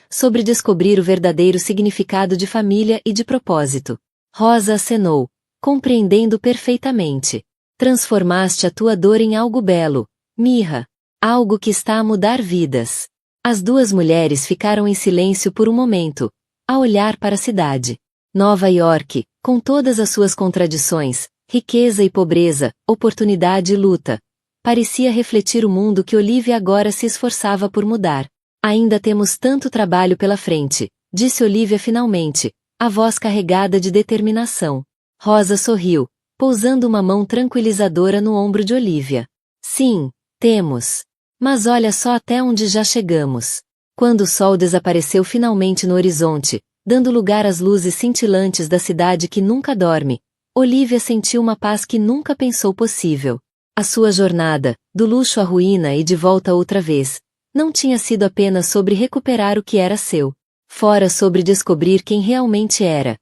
Sobre descobrir o verdadeiro significado de família e de propósito. Rosa acenou, compreendendo perfeitamente. Transformaste a tua dor em algo belo, Mirra. Algo que está a mudar vidas. As duas mulheres ficaram em silêncio por um momento, a olhar para a cidade. Nova York, com todas as suas contradições, riqueza e pobreza, oportunidade e luta, parecia refletir o mundo que Olivia agora se esforçava por mudar. Ainda temos tanto trabalho pela frente, disse Olivia finalmente, a voz carregada de determinação. Rosa sorriu, pousando uma mão tranquilizadora no ombro de Olivia. Sim, temos. Mas olha só até onde já chegamos. Quando o sol desapareceu finalmente no horizonte, dando lugar às luzes cintilantes da cidade que nunca dorme, Olivia sentiu uma paz que nunca pensou possível. A sua jornada, do luxo à ruína e de volta outra vez, não tinha sido apenas sobre recuperar o que era seu, fora sobre descobrir quem realmente era,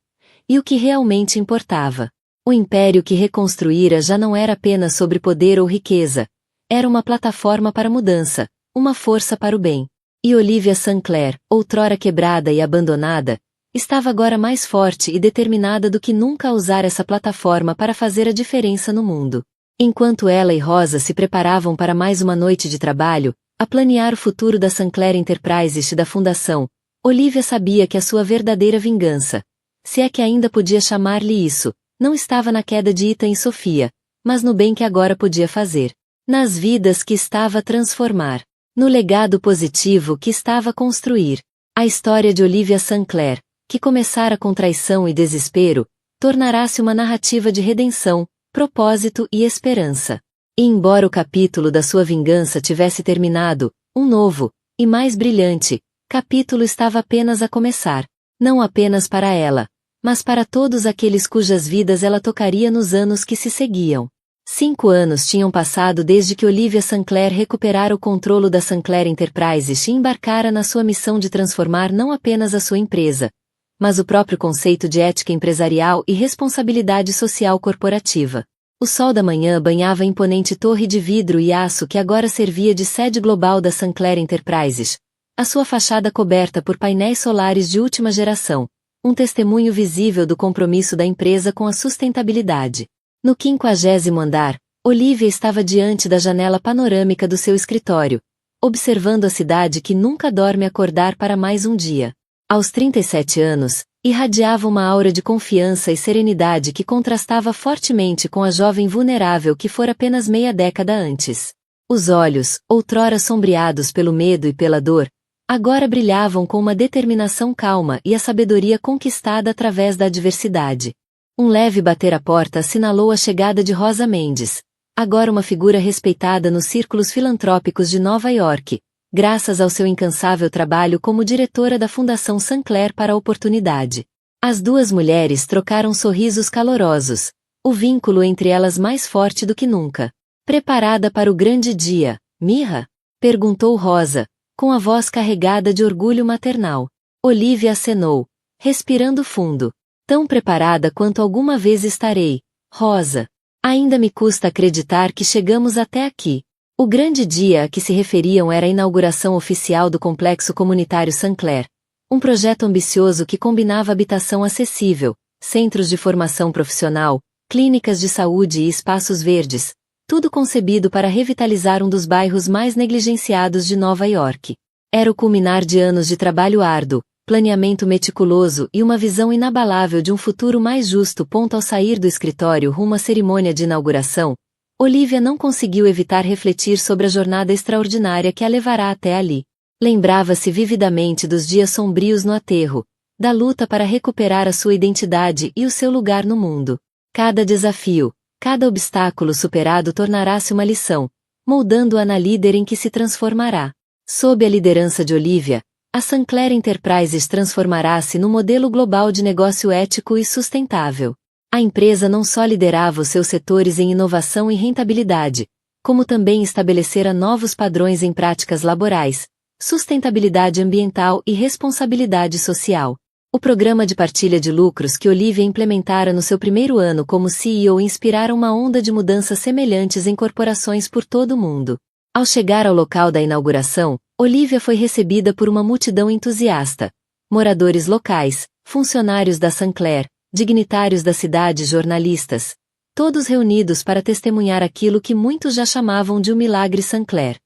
e o que realmente importava. O império que reconstruíra já não era apenas sobre poder ou riqueza, era uma plataforma para mudança, uma força para o bem. E Olivia Sinclair, outrora quebrada e abandonada, estava agora mais forte e determinada do que nunca a usar essa plataforma para fazer a diferença no mundo. Enquanto ela e Rosa se preparavam para mais uma noite de trabalho, a planear o futuro da Sinclair Enterprises e da fundação, Olivia sabia que a sua verdadeira vingança, se é que ainda podia chamar-lhe isso, não estava na queda de Ethan e Sofia, mas no bem que agora podia fazer. Nas vidas que estava a transformar. No legado positivo que estava a construir. A história de Olivia Sinclair, que começara com traição e desespero, tornará-se uma narrativa de redenção, propósito e esperança. E embora o capítulo da sua vingança tivesse terminado, um novo, e mais brilhante, capítulo estava apenas a começar. Não apenas para ela, mas para todos aqueles cujas vidas ela tocaria nos anos que se seguiam. 5 anos tinham passado desde que Olivia Sinclair recuperara o controle da Sinclair Enterprises e embarcara na sua missão de transformar não apenas a sua empresa, mas o próprio conceito de ética empresarial e responsabilidade social corporativa. O sol da manhã banhava a imponente torre de vidro e aço que agora servia de sede global da Sinclair Enterprises, a sua fachada coberta por painéis solares de última geração, um testemunho visível do compromisso da empresa com a sustentabilidade. No 50º andar, Olivia estava diante da janela panorâmica do seu escritório, observando a cidade que nunca dorme acordar para mais um dia. Aos 37 anos, irradiava uma aura de confiança e serenidade que contrastava fortemente com a jovem vulnerável que fora apenas meia década antes. Os olhos, outrora sombreados pelo medo e pela dor, agora brilhavam com uma determinação calma e a sabedoria conquistada através da adversidade. Um leve bater à porta assinalou a chegada de Rosa Mendes, agora uma figura respeitada nos círculos filantrópicos de Nova York, graças ao seu incansável trabalho como diretora da Fundação Sinclair para a Oportunidade. As duas mulheres trocaram sorrisos calorosos, o vínculo entre elas mais forte do que nunca. Preparada para o grande dia, Mirra? Perguntou Rosa, com a voz carregada de orgulho maternal. Olivia acenou, respirando fundo. Tão preparada quanto alguma vez estarei, Rosa. Ainda me custa acreditar que chegamos até aqui. O grande dia a que se referiam era a inauguração oficial do Complexo Comunitário Sinclair, um projeto ambicioso que combinava habitação acessível, centros de formação profissional, clínicas de saúde e espaços verdes, tudo concebido para revitalizar um dos bairros mais negligenciados de Nova York. Era o culminar de anos de trabalho árduo, planeamento meticuloso e uma visão inabalável de um futuro mais justo. Ao sair do escritório rumo à cerimônia de inauguração, Olivia não conseguiu evitar refletir sobre a jornada extraordinária que a levará até ali. Lembrava-se vividamente dos dias sombrios no aterro, da luta para recuperar a sua identidade e o seu lugar no mundo. Cada desafio, cada obstáculo superado tornará-se uma lição, moldando-a na líder em que se transformará. Sob a liderança de Olivia, a Sinclair Enterprises transformará-se num modelo global de negócio ético e sustentável. A empresa não só liderava os seus setores em inovação e rentabilidade, como também estabelecera novos padrões em práticas laborais, sustentabilidade ambiental e responsabilidade social. O programa de partilha de lucros que Olivia implementara no seu primeiro ano como CEO inspirara uma onda de mudanças semelhantes em corporações por todo o mundo. Ao chegar ao local da inauguração, Olivia foi recebida por uma multidão entusiasta. Moradores locais, funcionários da Sinclair, dignitários da cidade e jornalistas, todos reunidos para testemunhar aquilo que muitos já chamavam de um milagre Sinclair.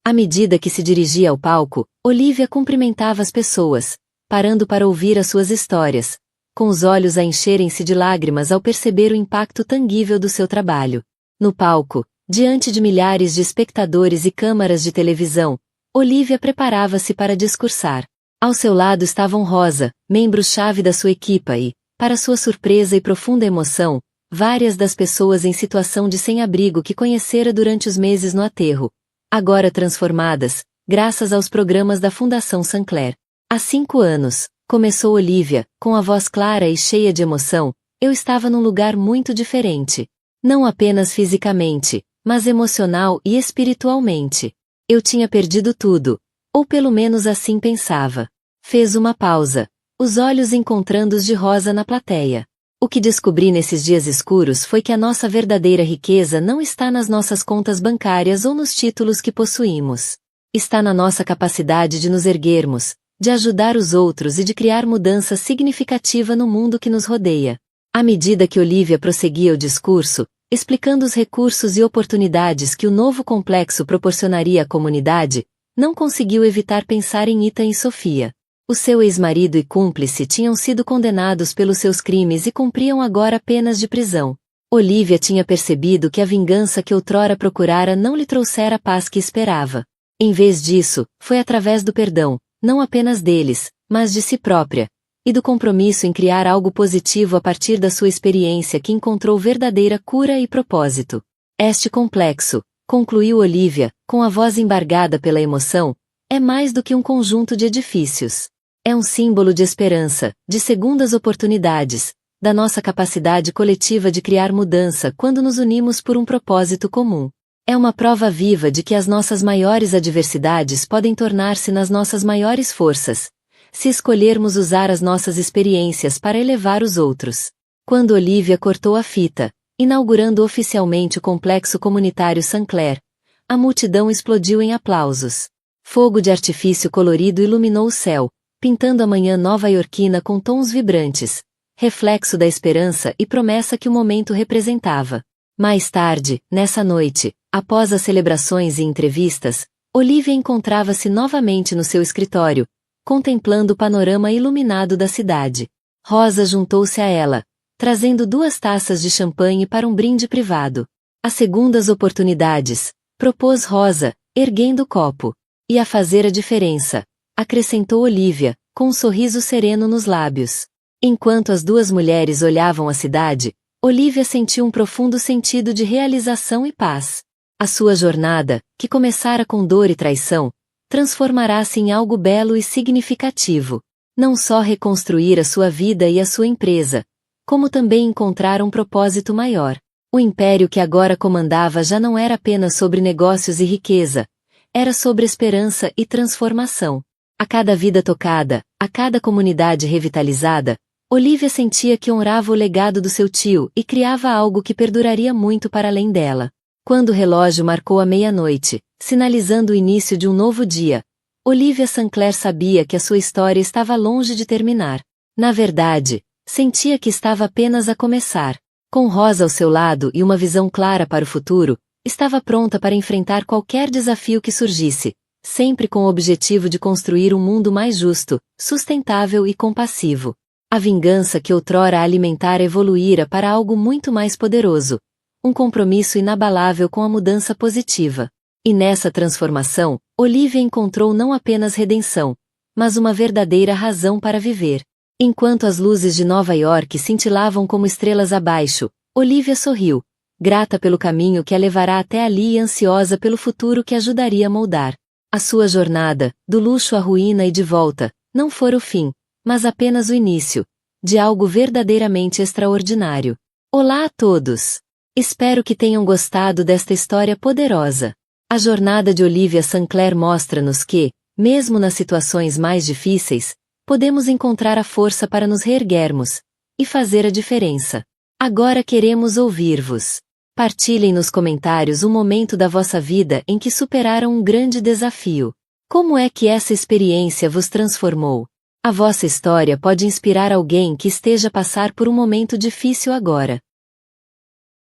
À medida que se dirigia ao palco, Olivia cumprimentava as pessoas, parando para ouvir as suas histórias, com os olhos a encherem-se de lágrimas ao perceber o impacto tangível do seu trabalho. No palco, diante de milhares de espectadores e câmaras de televisão, Olivia preparava-se para discursar. Ao seu lado estavam Rosa, membro-chave da sua equipa e, para sua surpresa e profunda emoção, várias das pessoas em situação de sem-abrigo que conhecera durante os meses no aterro, agora transformadas, graças aos programas da Fundação Sinclair. Há 5 anos, começou Olivia, com a voz clara e cheia de emoção, eu estava num lugar muito diferente. Não apenas fisicamente, mas emocional e espiritualmente. Eu tinha perdido tudo, ou pelo menos assim pensava. Fez uma pausa, os olhos encontrando os de Rosa na plateia. O que descobri nesses dias escuros foi que a nossa verdadeira riqueza não está nas nossas contas bancárias ou nos títulos que possuímos. Está na nossa capacidade de nos erguermos, de ajudar os outros e de criar mudança significativa no mundo que nos rodeia. À medida que Olivia prosseguia o discurso, explicando os recursos e oportunidades que o novo complexo proporcionaria à comunidade, não conseguiu evitar pensar em Ethan e Sofia. O seu ex-marido e cúmplice tinham sido condenados pelos seus crimes e cumpriam agora penas de prisão. Olivia tinha percebido que a vingança que outrora procurara não lhe trouxera a paz que esperava. Em vez disso, foi através do perdão, não apenas deles, mas de si própria, e do compromisso em criar algo positivo a partir da sua experiência que encontrou verdadeira cura e propósito. Este complexo, concluiu Olivia, com a voz embargada pela emoção, é mais do que um conjunto de edifícios. É um símbolo de esperança, de segundas oportunidades, da nossa capacidade coletiva de criar mudança quando nos unimos por um propósito comum. É uma prova viva de que as nossas maiores adversidades podem tornar-se nas nossas maiores forças, se escolhermos usar as nossas experiências para elevar os outros. Quando Olivia cortou a fita, inaugurando oficialmente o complexo comunitário Sinclair, a multidão explodiu em aplausos. Fogo de artifício colorido iluminou o céu, pintando a manhã nova-iorquina com tons vibrantes, reflexo da esperança e promessa que o momento representava. Mais tarde, nessa noite, após as celebrações e entrevistas, Olivia encontrava-se novamente no seu escritório, contemplando o panorama iluminado da cidade. Rosa juntou-se a ela, trazendo 2 taças de champanhe para um brinde privado. As segundas oportunidades, propôs Rosa, erguendo o copo. E a fazer a diferença, acrescentou Olivia, com um sorriso sereno nos lábios. Enquanto as 2 mulheres olhavam a cidade, Olivia sentiu um profundo sentido de realização e paz. A sua jornada, que começara com dor e traição, transformará-se em algo belo e significativo. Não só reconstruir a sua vida e a sua empresa, como também encontrar um propósito maior. O império que agora comandava já não era apenas sobre negócios e riqueza, era sobre esperança e transformação. A cada vida tocada, a cada comunidade revitalizada, Olivia sentia que honrava o legado do seu tio e criava algo que perduraria muito para além dela. Quando o relógio marcou a meia-noite, sinalizando o início de um novo dia, Olivia Sinclair sabia que a sua história estava longe de terminar. Na verdade, sentia que estava apenas a começar. Com Rosa ao seu lado e uma visão clara para o futuro, estava pronta para enfrentar qualquer desafio que surgisse, sempre com o objetivo de construir um mundo mais justo, sustentável e compassivo. A vingança que outrora a alimentara evoluíra para algo muito mais poderoso, um compromisso inabalável com a mudança positiva. E nessa transformação, Olivia encontrou não apenas redenção, mas uma verdadeira razão para viver. Enquanto as luzes de Nova York cintilavam como estrelas abaixo, Olivia sorriu, grata pelo caminho que a levará até ali e ansiosa pelo futuro que ajudaria a moldar. A sua jornada, do luxo à ruína e de volta, não fora o fim, mas apenas o início, de algo verdadeiramente extraordinário. Olá a todos! Espero que tenham gostado desta história poderosa. A jornada de Olivia Sinclair mostra-nos que, mesmo nas situações mais difíceis, podemos encontrar a força para nos reerguermos e fazer a diferença. Agora queremos ouvir-vos. Partilhem nos comentários um momento da vossa vida em que superaram um grande desafio. Como é que essa experiência vos transformou? A vossa história pode inspirar alguém que esteja a passar por um momento difícil agora.